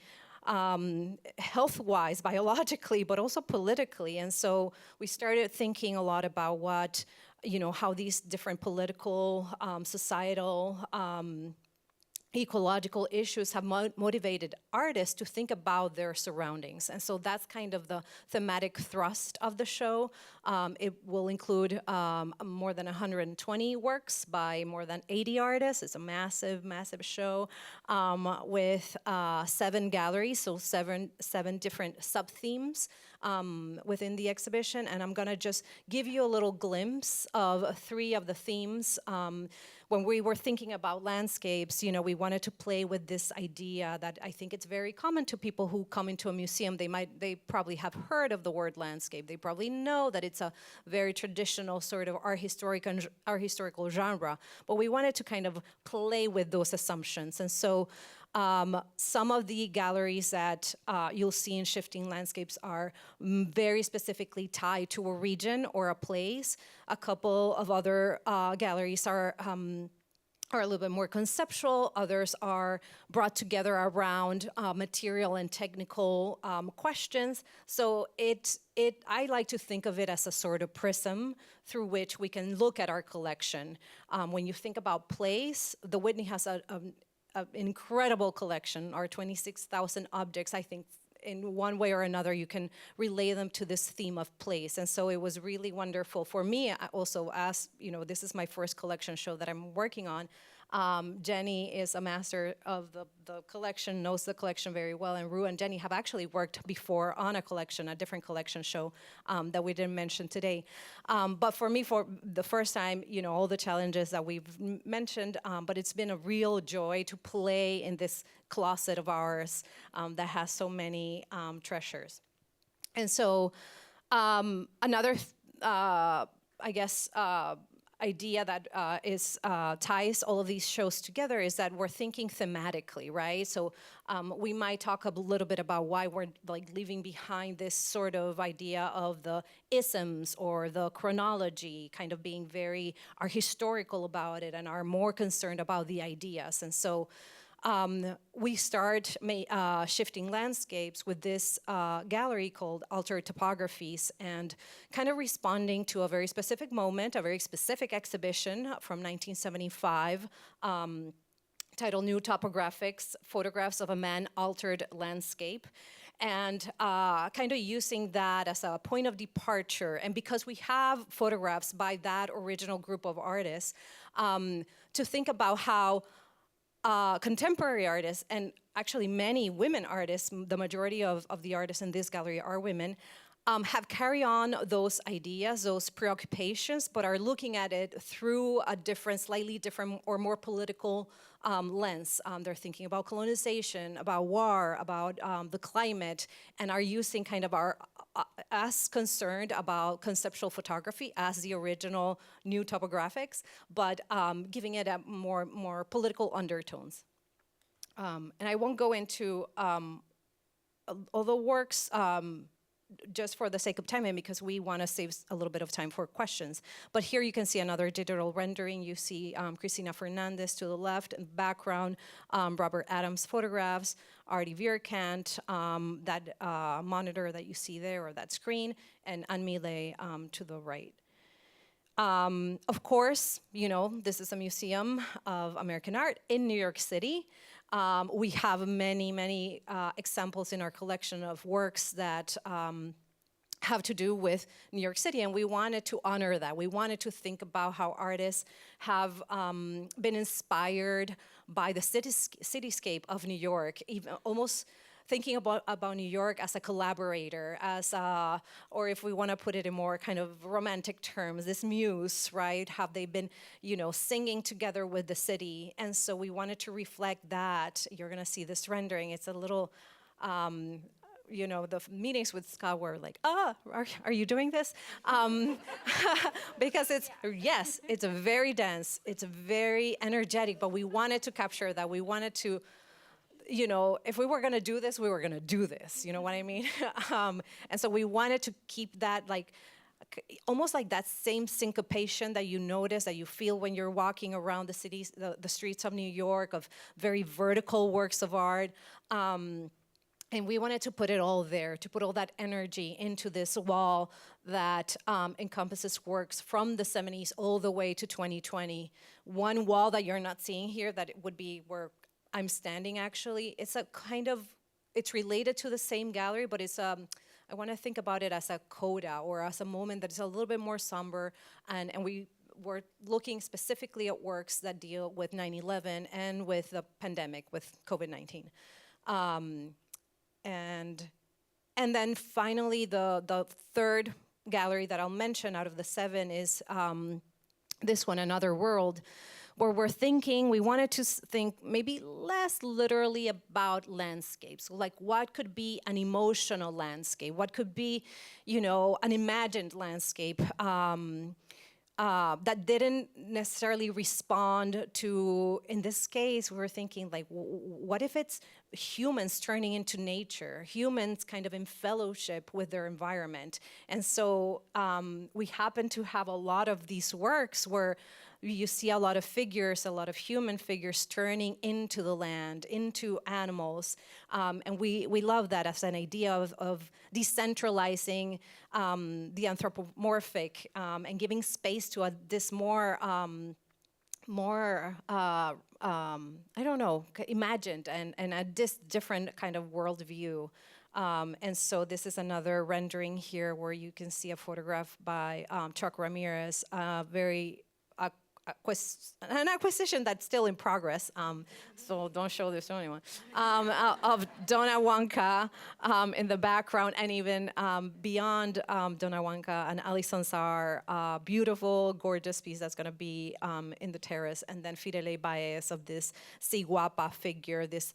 health-wise, biologically, but also politically. And so we started thinking a lot about how these different political, societal, ecological issues have motivated artists to think about their surroundings. And so that's kind of the thematic thrust of the show. It will include more than 120 works by more than 80 artists. It's a massive, massive show with 7 galleries, so seven different sub-themes within the exhibition. And I'm gonna just give you a little glimpse of 3 of the themes. When we were thinking about landscapes, we wanted to play with this idea that I think it's very common to people who come into a museum. They probably have heard of the word landscape. They probably know that it's a very traditional sort of art historical genre. But we wanted to kind of play with those assumptions. And so some of the galleries that you'll see in Shifting Landscapes are very specifically tied to a region or a place. A couple of other galleries are a little bit more conceptual. Others are brought together around material and technical questions. So I like to think of it as a sort of prism through which we can look at our collection. When you think about place, the Whitney has an incredible collection, our 26,000 objects. I think in one way or another you can relay them to this theme of place. And so it was really wonderful for me also, as this is my first collection show that I'm working on. Jenny is a master of the collection, knows the collection very well, and Ru and Jenny have actually worked before on a different collection show that we didn't mention today. But for me, for the first time, all the challenges that we've mentioned, but it's been a real joy to play in this closet of ours that has so many treasures. And so another, idea that ties all of these shows together is that we're thinking thematically, right? So we might talk a little bit about why we're leaving behind this sort of idea of the isms or the chronology, kind of being very historical about it and are more concerned about the ideas. And so we start Shifting Landscapes with this gallery called Altered Topographies, and kind of responding to a very specific moment, a very specific exhibition from 1975, titled New Topographics, Photographs of a Man-Altered Landscape. And kind of using that as a point of departure. And because we have photographs by that original group of artists, to think about how contemporary artists, and actually many women artists, the majority of the artists in this gallery are women, have carried on those ideas, those preoccupations, but are looking at it through a slightly different or more political lens. They're thinking about colonization, about war, about the climate, and are using kind of as concerned about conceptual photography as the original New Topographics, but giving it a more political undertones. And I won't go into all the works just for the sake of time and because we want to save a little bit of time for questions. But here you can see another digital rendering. You see Cristina Fernandez to the left, in the background, Robert Adams' photographs, Artie Vierkant, that monitor that you see there, or that screen, and Anne Millet to the right. Of course, this is a museum of American art in New York City. We have many examples in our collection of works that have to do with New York City, and we wanted to honor that. We wanted to think about how artists have been inspired by the cityscape of New York, even almost thinking about New York as a collaborator, or if we want to put it in more kind of romantic terms, this muse, right? Have they been, singing together with the city? And so we wanted to reflect that. You're going to see this rendering. It's a little, the meetings with Scott were like, are you doing this? Because it's very dense, it's very energetic, but we wanted to capture that. We wanted to you know, if we were gonna do this, we were gonna do this. You know what I mean? And so we wanted to keep that like almost like that same syncopation that you notice, that you feel when you're walking around the cities, the streets of New York, of very vertical works of art. And we wanted to put it all there, to put all that energy into this wall that encompasses works from the 70s all the way to 2020. One wall that you're not seeing here, that it would be where I'm standing actually, it's a kind of, it's related to the same gallery, but it's I want to think about it as a coda or as a moment that is a little bit more somber, and we were looking specifically at works that deal with 9/11 and with the pandemic, with COVID-19. And then finally, the third gallery that I'll mention out of the 7 is this one, Another World, where we wanted to think maybe less literally about landscapes, like what could be an emotional landscape, what could be, you know, an imagined landscape that didn't necessarily respond to, in this case, we were thinking like, what if it's humans turning into nature, humans kind of in fellowship with their environment? And so we happen to have a lot of these works where you see a lot of figures, a lot of human figures turning into the land, into animals. And we love that as an idea of decentralizing the anthropomorphic and giving space to this more, I don't know, imagined and a different kind of worldview. And so this is another rendering here where you can see a photograph by Chuck Ramirez, an acquisition that's still in progress, so don't show this to anyone, of Dona Huanca in the background, and even beyond Dona Huanca, an Ali Sansar, beautiful, gorgeous piece that's going to be in the terrace, and then Firelei Baez of this Ciguapa figure, this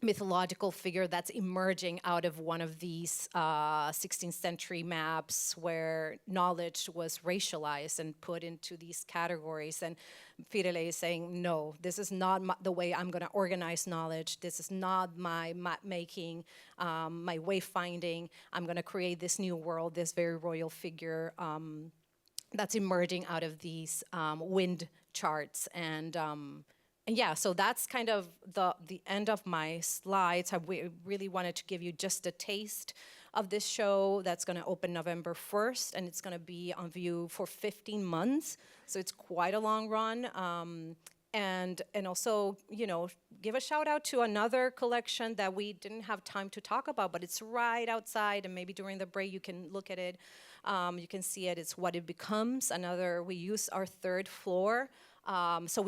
mythological figure that's emerging out of one of these 16th century maps where knowledge was racialized and put into these categories. And Firelei is saying, no, this is not the way I'm going to organize knowledge. This is not my map making, my wayfinding. I'm going to create this new world, this very royal figure that's emerging out of these wind charts. And yeah, so that's kind of the end of my slides. We really wanted to give you just a taste of this show that's going to open November 1st, and it's going to be on view for 15 months. So it's quite a long run. And also, you know, give a shout out to another collection that we didn't have time to talk about, but it's right outside, and maybe during the break you can look at it. You can see it. It's What It Becomes. We use our 3rd floor. So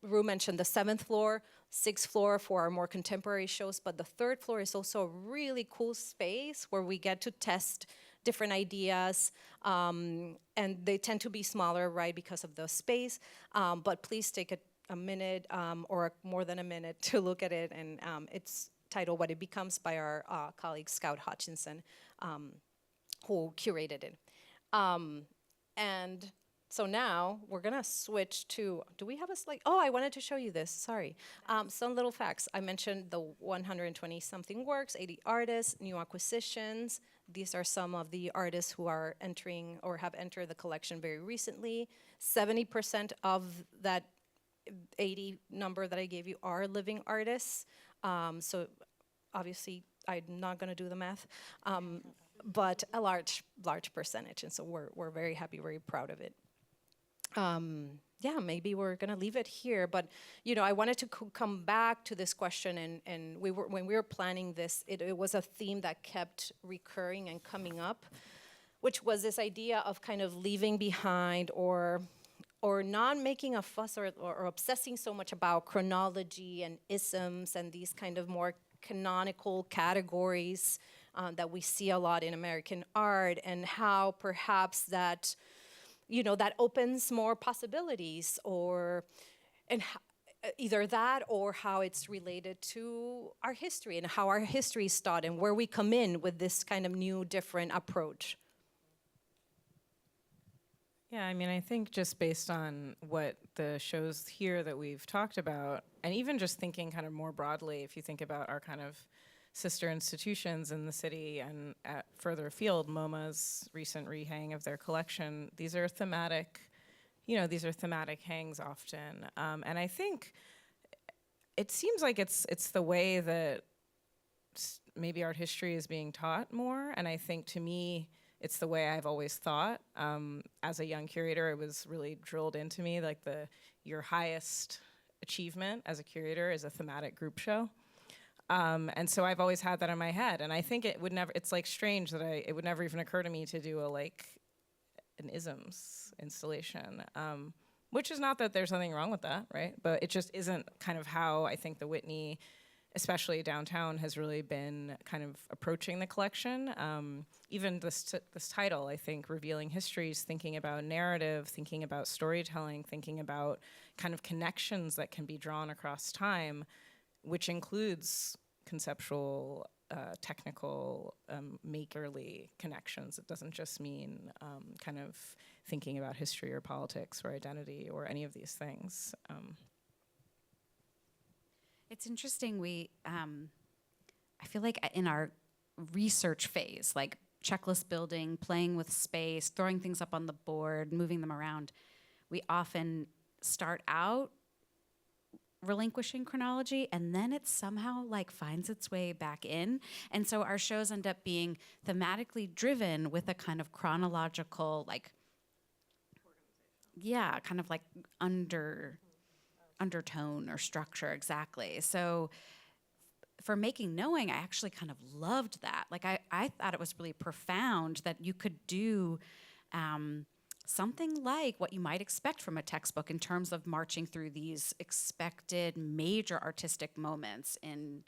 Rue mentioned the 7th floor, 6th floor for our more contemporary shows, but the 3rd floor is also a really cool space where we get to test different ideas, and they tend to be smaller, right, because of the space, but please take a minute or more than a minute to look at it, and it's titled What It Becomes by our colleague Scout Hutchinson, who curated it. And so now we're gonna switch to, do we have a slide? Oh, I wanted to show you this, sorry. Some little facts. I mentioned the 120 something works, 80 artists, new acquisitions. These are some of the artists who are entering or have entered the collection very recently. 70% of that 80 number that I gave you are living artists. So obviously I'm not gonna do the math, but a large percentage. And so we're very happy, very proud of it. Yeah, maybe we're gonna leave it here, but you know, I wanted to come back to this question, and when we were planning this, it was a theme that kept recurring and coming up, which was this idea of kind of leaving behind or not making a fuss or obsessing so much about chronology and isms and these kind of more canonical categories that we see a lot in American art, and how perhaps that, you know, that opens more possibilities, either that or how it's related to our history and how our history is taught and where we come in with this kind of new, different approach. Yeah, I mean, I think just based on what the shows here that we've talked about, and even just thinking kind of more broadly, if you think about our kind of sister institutions in the city and at further afield, MoMA's recent rehang of their collection, these are thematic, these are thematic hangs often. And I think it seems like it's the way that maybe art history is being taught more. And I think to me, it's the way I've always thought. As a young curator, it was really drilled into me, like your highest achievement as a curator is a thematic group show. And so I've always had that in my head. And I think it's like strange that it would never even occur to me to do an isms installation. Which is not that there's nothing wrong with that, right? But it just isn't kind of how I think the Whitney, especially downtown, has really been kind of approaching the collection. Even this title, I think, Revealing Histories, thinking about narrative, thinking about storytelling, thinking about kind of connections that can be drawn across time, which includes conceptual, technical, makerly connections. It doesn't just mean kind of thinking about history or politics or identity or any of these things. It's interesting. I feel like in our research phase, like checklist building, playing with space, throwing things up on the board, moving them around, we often start out relinquishing chronology, and then it somehow finds its way back in. And so our shows end up being thematically driven with a kind of chronological, kind of undertone or structure, exactly. So for Making Knowing, I actually kind of loved that. I thought it was really profound that you could do something like what you might expect from a textbook in terms of marching through these expected major artistic moments in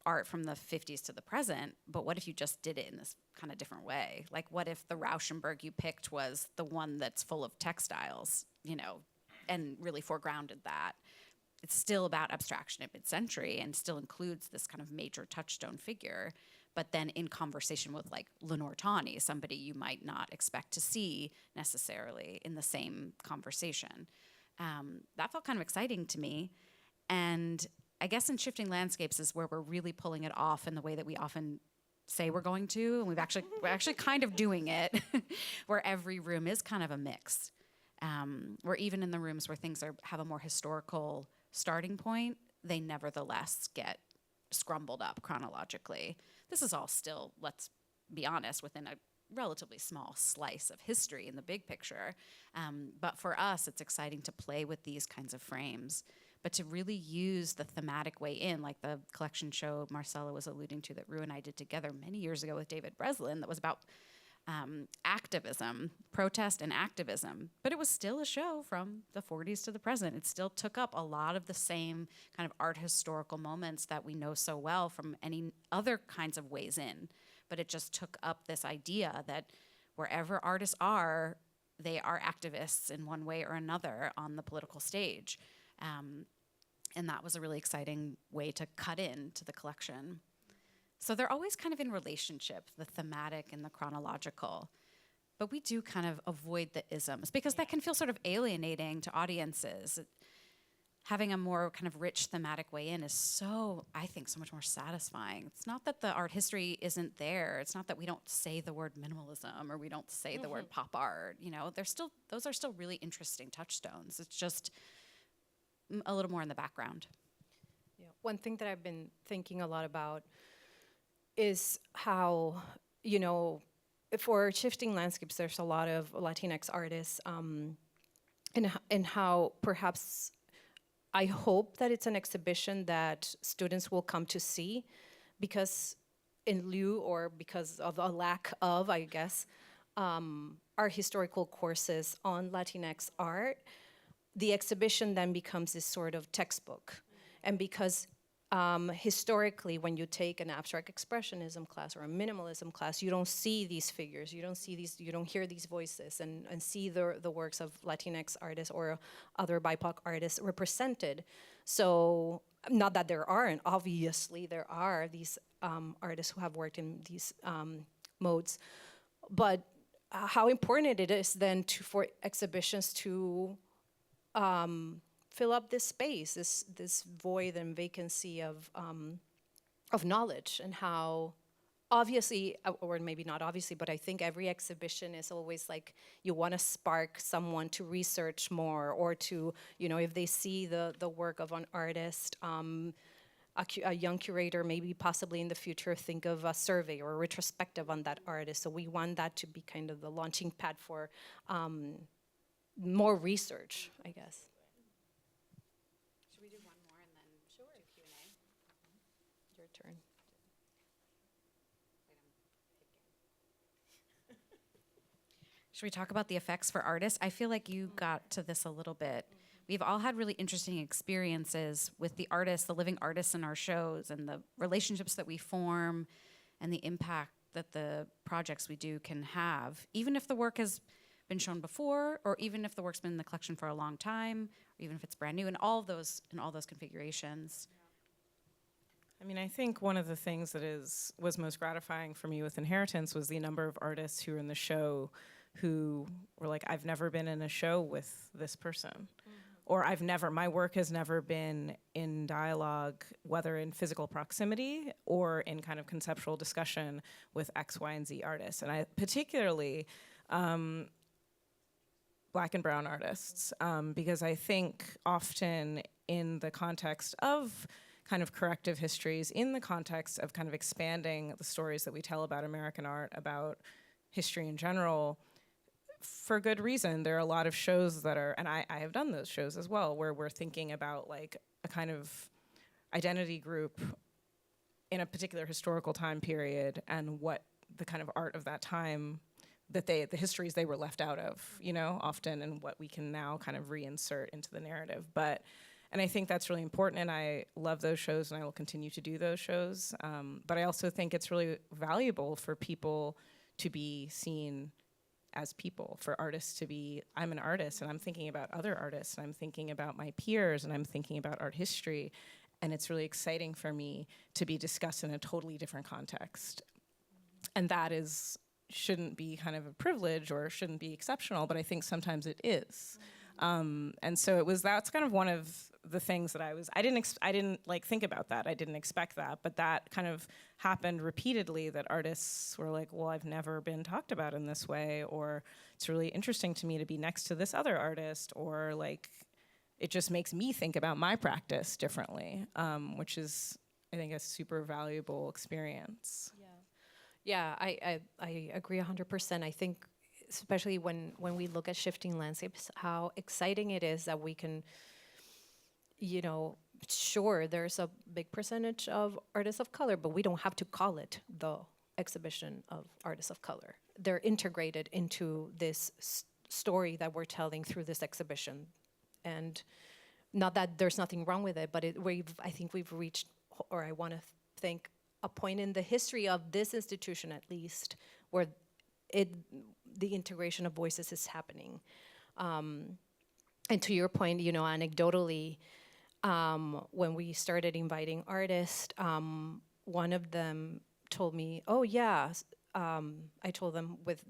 art from the 50s to the present. But what if you just did it in this kind of different way? What if the Rauschenberg you picked was the one that's full of textiles, and really foregrounded that? It's still about abstraction at mid-century and still includes this kind of major touchstone figure, but then in conversation with Lenore Tawney, somebody you might not expect to see necessarily in the same conversation. That felt kind of exciting to me. And I guess in Shifting Landscapes is where we're really pulling it off in the way that we often say we're going to, and we're actually kind of doing it, where every room is kind of a mix. Where even in the rooms where things have a more historical starting point, they nevertheless get scrumbled up chronologically. This is all still, let's be honest, within a relatively small slice of history in the big picture. But for us, it's exciting to play with these kinds of frames, but to really use the thematic way in, like the collection show Marcella was alluding to that Rue and I did together many years ago with David Breslin that was about activism, protest and activism, but it was still a show from the 40s to the present. It still took up a lot of the same kind of art historical moments that we know so well from any other kinds of ways in, but it just took up this idea that wherever artists are, they are activists in one way or another on the political stage. And that was a really exciting way to cut into the collection. So they're always kind of in relationship, the thematic and the chronological. But we do kind of avoid the isms because that can feel sort of alienating to audiences. Having a more kind of rich thematic way in is so, I think, so much more satisfying. It's not that the art history isn't there. It's not that we don't say the word minimalism or we don't say the word pop art. Those are still really interesting touchstones. It's just a little more in the background. Yeah. One thing that I've been thinking a lot about is how, for Shifting Landscapes, there's a lot of Latinx artists, and how perhaps I hope that it's an exhibition that students will come to see because in lieu or because of a lack of, I guess, our historical courses on Latinx art, the exhibition then becomes this sort of textbook. And because historically, when you take an abstract expressionism class or a minimalism class, you don't see these figures, you don't hear these voices and see the works of Latinx artists or other BIPOC artists represented. So, not that there aren't, obviously there are these artists who have worked in these modes, but how important it is then for exhibitions to fill up this space, this void and vacancy of knowledge, and how obviously, or maybe not obviously, but I think every exhibition is always like you want to spark someone to research more, or to, if they see the work of an artist, a young curator, maybe possibly in the future, think of a survey or a retrospective on that artist. So we want that to be kind of the launching pad for more research, I guess. Should we do one more and then do Q&A? Your turn. Should we talk about the effects for artists? I feel like you got to this a little bit. We've all had really interesting experiences with the artists, the living artists in our shows, and the relationships that we form, and the impact that the projects we do can have, even if the work has been shown before, or even if the work's been in the collection for a long time, or even if it's brand new, in all those configurations. I mean, I think one of the things that was most gratifying for me with Inheritance was the number of artists who were in the show who were like, I've never been in a show with this person. Or my work has never been in dialogue, whether in physical proximity or in kind of conceptual discussion with X, Y, and Z artists. And I particularly Black and brown artists, because I think often in the context of kind of corrective histories, in the context of kind of expanding the stories that we tell about American art, about history in general, for good reason, there are a lot of shows that are, and I have done those shows as well, where we're thinking about like a kind of identity group in a particular historical time period, and what the kind of art of that time, that the histories they were left out of, often, and what we can now kind of reinsert into the narrative. And I think that's really important, and I love those shows, and I will continue to do those shows. But I also think it's really valuable for people to be seen as people, for artists to be, I'm an artist and I'm thinking about other artists, and I'm thinking about my peers, and I'm thinking about art history, and it's really exciting for me to be discussed in a totally different context. And that shouldn't be kind of a privilege or shouldn't be exceptional, but I think sometimes it is. And so that's kind of one of the things that I didn't like think about that. I didn't expect that, but that kind of happened repeatedly, that artists were like, well, I've never been talked about in this way, or it's really interesting to me to be next to this other artist, or like, it just makes me think about my practice differently, which is, I think, a super valuable experience. Yeah, I agree 100%. I think especially when we look at shifting landscapes, how exciting it is that we can, sure, there's a big percentage of artists of color, but we don't have to call it the exhibition of artists of color. They're integrated into this story that we're telling through this exhibition. And not that there's nothing wrong with it, but I think we've reached, or I want to think, a point in the history of this institution, at least, where the integration of voices is happening. And to your point, anecdotally, when we started inviting artists, one of them told me, oh yeah, I told them with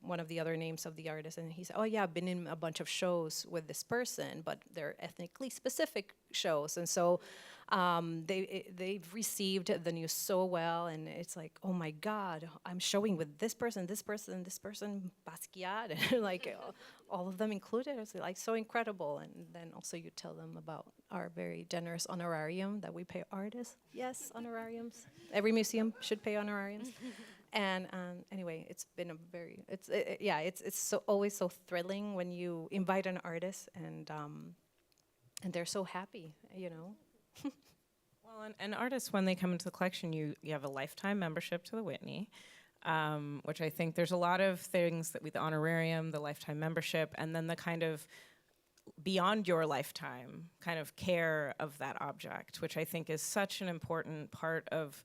one of the other names of the artist, and he said, oh yeah, I've been in a bunch of shows with this person, but they're ethnically specific shows. And so they've received the news so well, and it's like, oh my God, I'm showing with this person, Basquiat, and like all of them included. It's like so incredible. And then also you tell them about our very generous honorarium that we pay artists. Yes, honorariums. Every museum should pay honorariums. And anyway, it's been it's so always so thrilling when you invite an artist and they're so happy, Well, and artists, when they come into the collection, you have a lifetime membership to the Whitney, which I think there's a lot of things that with the honorarium, the lifetime membership, and then the kind of beyond your lifetime kind of care of that object, which I think is such an important part of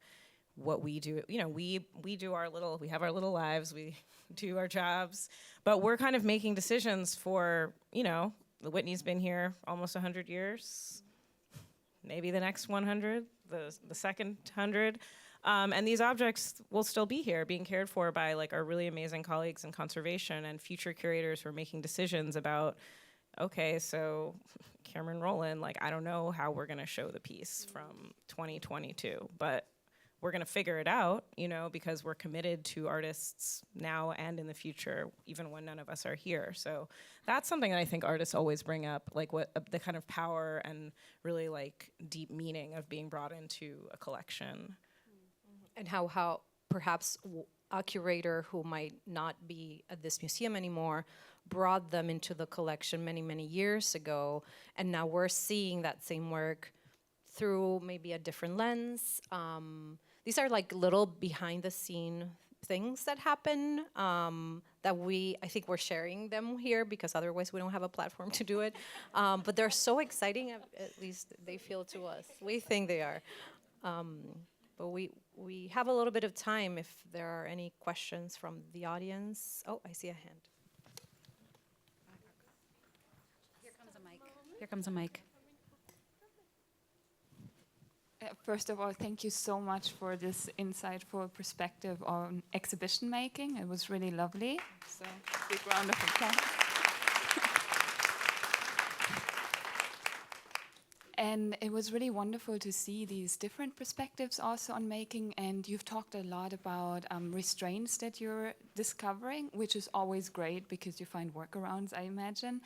what we do. We do we have our little lives, we do our jobs, but we're kind of making decisions for, the Whitney's been here almost 100 years, maybe the next 100, the second 100. And these objects will still be here, being cared for by like our really amazing colleagues in conservation and future curators who are making decisions about, okay, so Cameron Rowland, like, I don't know how we're gonna show the piece from 2022, but we're gonna figure it out, you know, because we're committed to artists now and in the future, even when none of us are here. So that's something that I think artists always bring up, like what the kind of power and really like deep meaning of being brought into a collection. And how perhaps a curator who might not be at this museum anymore brought them into the collection many, many years ago, and now we're seeing that same work through maybe a different lens. These are like little behind the scene things that happen that I think we're sharing them here because otherwise we don't have a platform to do it. But they're so exciting, at least they feel to us. We think they are. But we have a little bit of time if there are any questions from the audience. Oh, I see a hand. Here comes a mic. Here comes a mic. First of all, thank you so much for this insightful perspective on exhibition making. It was really lovely. So, big round of applause. And it was really wonderful to see these different perspectives also on making. And you've talked a lot about restraints that you're discovering, which is always great because you find workarounds, I imagine.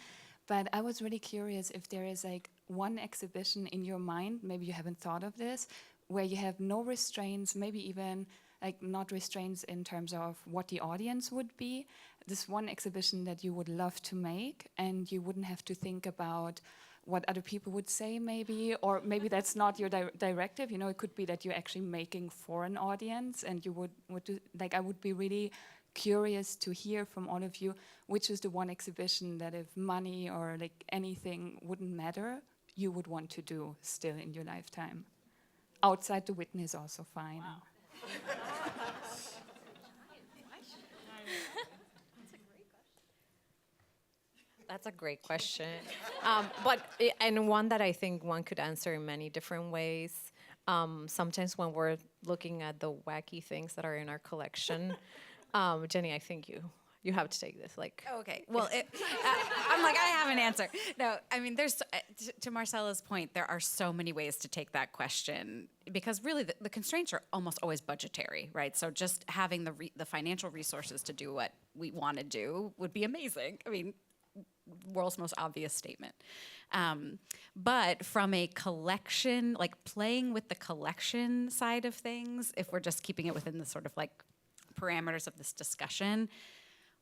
But I was really curious if there is like one exhibition in your mind, maybe you haven't thought of this, where you have no restraints, maybe even like not restraints in terms of what the audience would be. This one exhibition that you would love to make and you wouldn't have to think about what other people would say maybe, or maybe that's not your directive. You know, it could be that you're actually making for an audience and you would do, like I would be really curious to hear from all of you, which is the one exhibition that if money or like anything wouldn't matter, you would want to do still in your lifetime. Outside the Whitney is also fine. Wow. That's a great question. And one that I think one could answer in many different ways. Sometimes when we're looking at the wacky things that are in our collection, Jenny, I think you have to take this. Like, Okay. Well, I'm like, I have an answer. No, I mean, there's to Marcella's point, there are so many ways to take that question because really the constraints are almost always budgetary, right? So just having the financial resources to do what we want to do would be amazing. I mean, world's most obvious statement. But from a collection, like playing with the collection side of things, if we're just keeping it within the sort of like parameters of this discussion,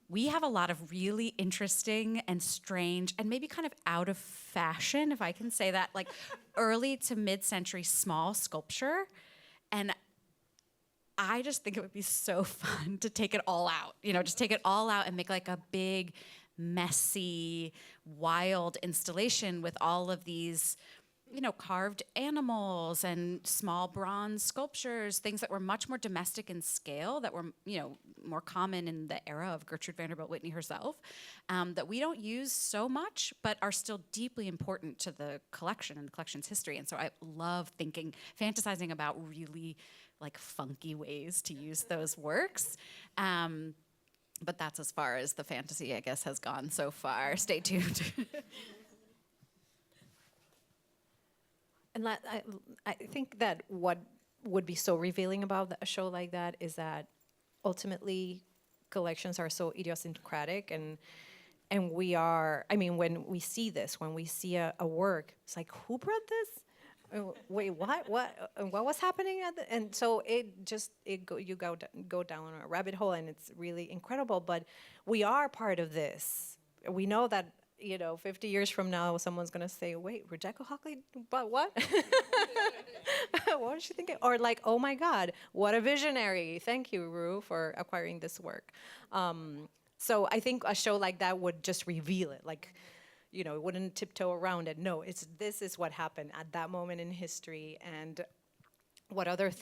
we have a lot of really interesting and strange and maybe kind of out of fashion, if I can say that, like early to mid-century small sculpture. And I just think it would be so fun to take it all out, you know, just take it all out and make like a big, messy, wild installation with all of these, you know, carved animals and small bronze sculptures, things that were much more domestic in scale, that were, you know, more common in the era of Gertrude Vanderbilt Whitney herself, that we don't use so much, but are still deeply important to the collection and the collection's history. And so I love fantasizing about really like funky ways to use those works. But that's as far as the fantasy, I guess, has gone so far. Stay tuned. And I think that what would be so revealing about a show like that is that ultimately collections are so idiosyncratic and we are, I mean, when we see this, when we see a work, it's like, who brought this? Wait, what was happening and so you go down a rabbit hole and it's really incredible, but we are part of this. We know that, you know, 50 years from now, someone's gonna say, wait, Rebecca Hockley, but what? What was she thinking? Or like, oh my God, what a visionary. Thank you, Rue, for acquiring this work. So I think a show like that would just reveal it. Like, you know, it wouldn't tiptoe around it. No, this is what happened at that moment in history, and what other,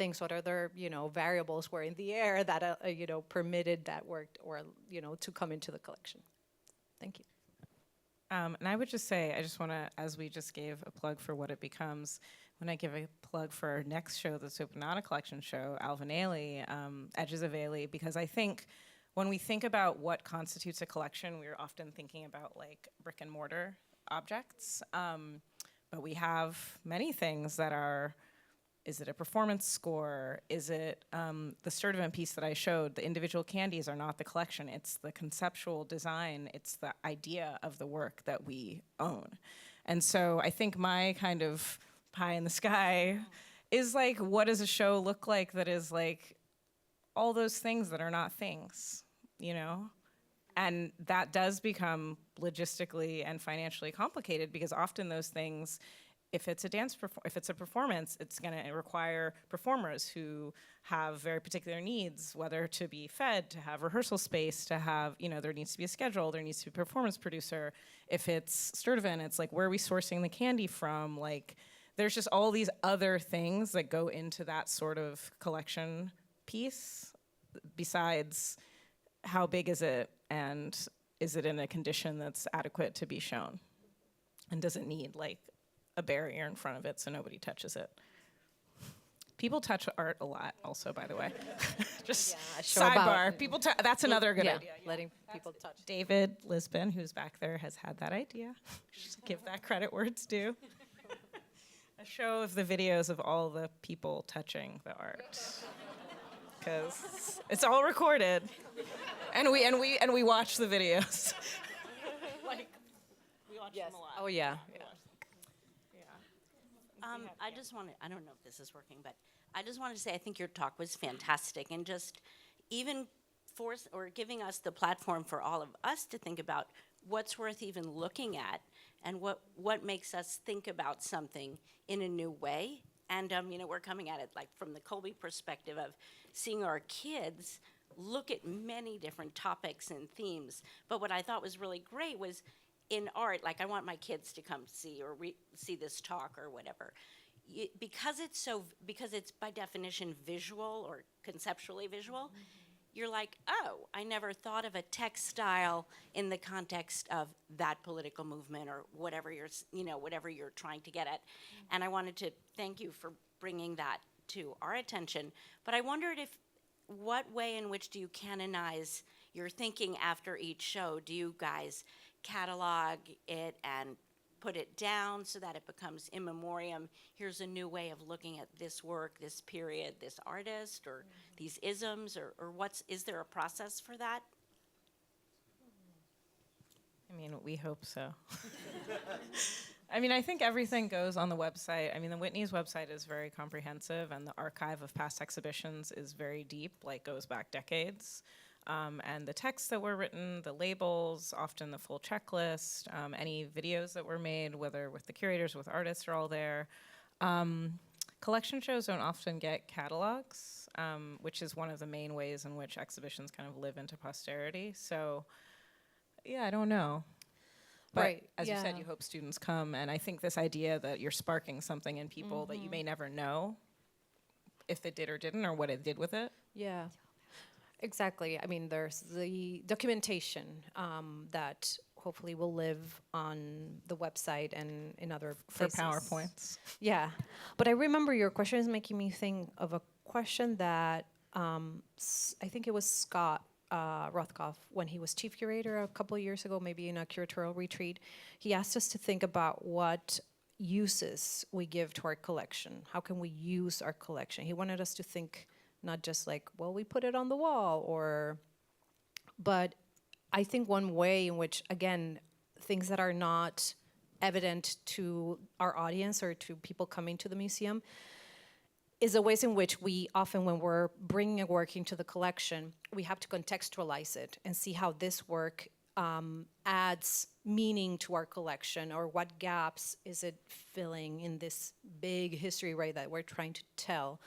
you know, variables were in the air that, you know, permitted that work or, you know, to come into the collection. Thank you. And I would just say, I just want to, as we just gave a plug for what it becomes, when I give a plug for our next show that's open, not a collection show, Alvin Ailey, Edges of Ailey, because I think when we think about what constitutes a collection, we're often thinking about like brick and mortar objects. But we have many things that are, is it a performance score? Is it the Sturtevant piece that I showed? The individual candies are not the collection. It's the conceptual design. It's the idea of the work that we own. And so I think my kind of pie in the sky is like, what does a show look like that is like all those things that are not things, you know? And that does become logistically and financially complicated because often those things, if it's a performance, it's going to require performers who have very particular needs, whether to be fed, to have rehearsal space, to have, you know, there needs to be a schedule, there needs to be a performance producer. If it's Sturtevant, it's like, where are we sourcing the candy from? Like, there's just all these other things that go into that sort of collection piece besides how big is it and is it in a condition that's adequate to be shown? And does it need like a barrier in front of it so nobody touches it? People touch art a lot also, by the way. Just show about- sidebar. People that's another good idea. letting people touch. David Lisbon, who's back there, has had that idea. Just give that credit where it's due. A show of the videos of all the people touching the art. Because it's all recorded. And we watch the videos. Like, we watch them a lot. Oh yeah. I just want to, I don't know if this is working, but I just wanted to say I think your talk was fantastic and just even giving us the platform for all of us to think about what's worth even looking at and what makes us think about something in a new way. And, you know, we're coming at it like from the Colby perspective of seeing our kids look at many different topics and themes. But what I thought was really great was in art, like I want my kids to come see or see this talk or whatever. Because it's by definition visual or conceptually visual, you're like, oh, I never thought of a textile in the context of that political movement or whatever whatever you're trying to get at. And I wanted to thank you for bringing that to our attention. But I wondered what way in which do you canonize your thinking after each show? Do you guys catalog it and put it down so that it becomes in memoriam? Here's a new way of looking at this work, this period, this artist, or these isms, or is there a process for that? I mean, we hope so. I mean, I think everything goes on the website. I mean, the Whitney's website is very comprehensive, and the archive of past exhibitions is very deep, like goes back decades. And the texts that were written, the labels, often the full checklist, any videos that were made, whether with the curators, with artists, are all there. Collection shows don't often get catalogs, which is one of the main ways in which exhibitions kind of live into posterity. So, yeah, I don't know. But Right, as you said, yeah. you hope students come, and I think this idea that you're sparking something in people that you may never know if it did or didn't, or what it did with it. Yeah, exactly. I mean, there's the documentation that hopefully will live on the website and in other For places. PowerPoints. Yeah, but I remember your question is making me think of a question that I think it was Scott Rothkopf, when he was chief curator a couple of years ago, maybe in a curatorial retreat, he asked us to think about what uses we give to our collection. How can we use our collection? He wanted us to think not just like, well, we put it on the wall, but I think one way in which, again, things that are not evident to our audience or to people coming to the museum is the ways in which we often, when we're bringing a work into the collection, we have to contextualize it and see how this work adds meaning to our collection, or what gaps is it filling in this big history, right, that we're trying to tell.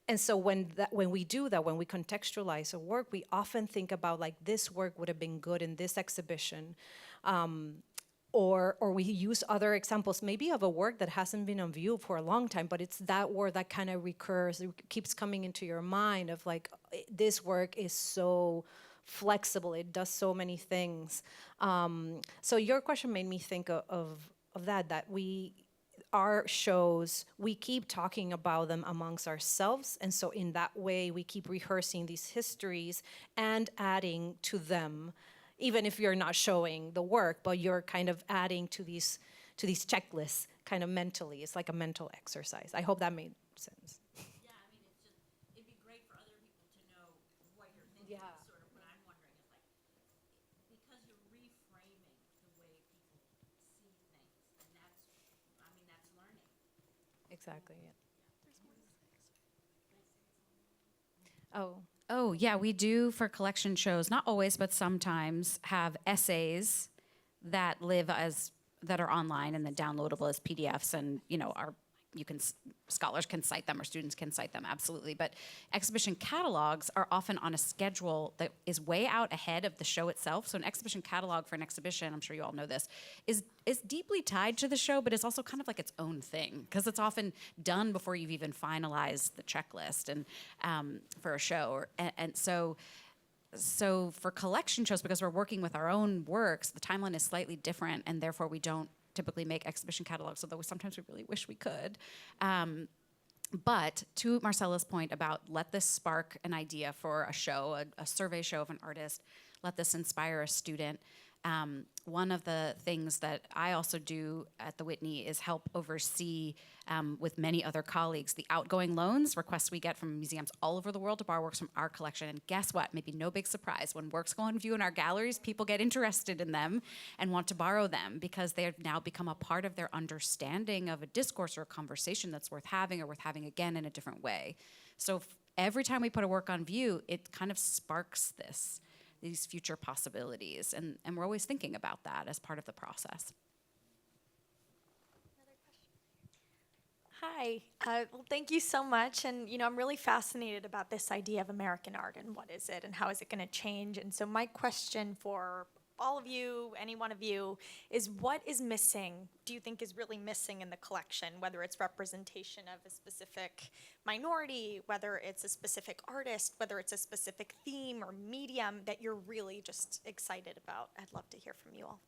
And so when we do that, when we contextualize a work, we often think about like, this work would have been good in this exhibition. Or we use other examples, maybe of a work that hasn't been on view for a long time, but it's that work that kind of recurs, it keeps coming into your mind of like, this work is so flexible, it does so many things. So your question made me think of that our shows, we keep talking about them amongst ourselves. And so in that way, we keep rehearsing these histories and adding to them, even if you're not showing the work, but you're kind of adding to these checklists kind of mentally. It's like a mental exercise. I hope that made sense. Yeah, I mean, it's just, it'd be great for other people to know what you're thinking. Yeah. Is sort of what I'm wondering is like, because you're reframing the way people see things, and that's, I mean, that's learning. Exactly, yeah. Oh, Oh, yeah, we do for collection shows, not always, but sometimes have essays that live as, that are online and then downloadable as PDFs and, you know, scholars can cite them or students can cite them, absolutely. But exhibition catalogs are often on a schedule that is way out ahead of the show itself. So an exhibition catalog for an exhibition, I'm sure you all know this, is deeply tied to the show, but it's also kind of like its own thing because it's often done before you've even finalized the checklist and for a show. So for collection shows, because we're working with our own works, the timeline is slightly different, and therefore we don't typically make exhibition catalogs, although sometimes we really wish we could. But to Marcella's point about let this spark an idea for a show, a survey show of an artist, let this inspire a student. One of the things that I also do at the Whitney is help oversee, with many other colleagues, the outgoing loans requests we get from museums all over the world to borrow works from our collection. And guess what? Maybe no big surprise. When works go on view in our galleries, people get interested in them and want to borrow them because they have now become a part of their understanding of a discourse or a conversation that's worth having or worth having again in a different way. So every time we put a work on view, it kind of sparks these future possibilities. And we're always thinking about that as part of the process. Hi, well, thank you so much. And, I'm really fascinated about this idea of American art and what is it and how is it going to change. And so my question for all of you, any one of you, is what is missing, do you think is really missing in the collection, whether it's representation of a specific minority, whether it's a specific artist, whether it's a specific theme or medium that you're really just excited about? I'd love to hear from you all.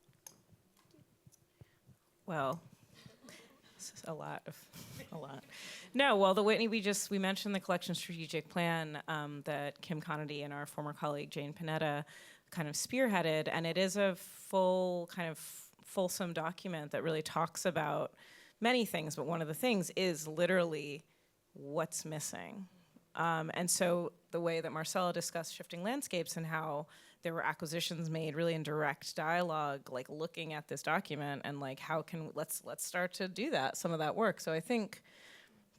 Well, this is a lot. No, well, the Whitney, we mentioned the collection strategic plan that Kim Connedy and our former colleague Jane Panetta kind of spearheaded, and it is a full kind of fulsome document that really talks about many things, but one of the things is literally what's missing. And so the way that Marcella discussed shifting landscapes and how there were acquisitions made really in direct dialogue, like looking at this document and like let's start to do that, some of that work. So I think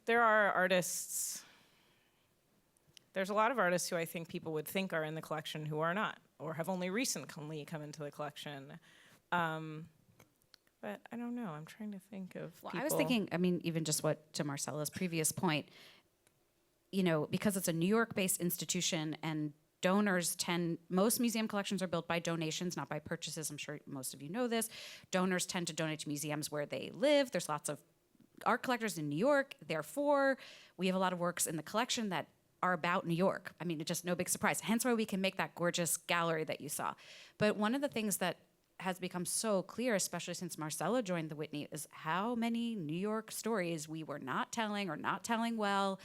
there are artists, there's a lot of artists who I think people would think are in the collection who are not, or have only recently come into the collection. But I don't know, I'm trying to think of people. I was thinking, even just to Marcella's previous point, because it's a New York-based institution and most museum collections are built by donations, not by purchases. I'm sure most of you know this. Donors tend to donate to museums where they live. There's lots of art collectors in New York. Therefore, we have a lot of works in the collection that are about New York. It's just no big surprise. Hence why we can make that gorgeous gallery that you saw. But one of the things that has become so clear, especially since Marcella joined the Whitney, is how many New York stories we were not telling or not telling well,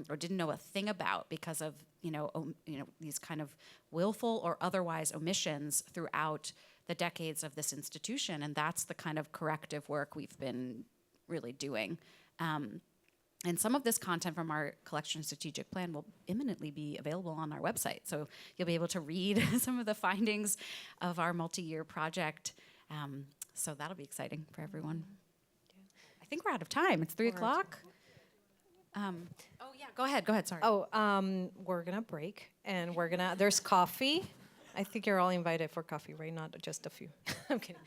or didn't know a thing about because of these kind of willful or otherwise omissions throughout the decades of this institution. And that's the kind of corrective work we've been really doing. And some of this content from our collection strategic plan will imminently be available on our website. So you'll be able to read some of the findings of our multi-year project. So that'll be exciting for everyone. I think we're out of time. It's 3 o'clock. Go ahead, sorry. We're gonna break and there's coffee. I think you're all invited for coffee, right? Not just a few. I'm kidding.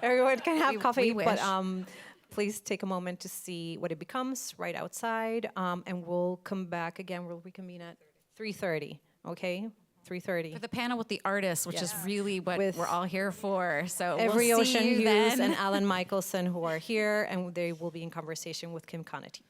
Everyone can have coffee, we but wish. Please take a moment to see what it becomes right outside, and we'll come back again. We'll reconvene at 3:30, okay? 3:30. For the panel with the artists, which is really what With we're all here for. So Every we'll Ocean see you Hughes then. and Alan Michelson, who are here, and they will be in conversation with Kim Connedy.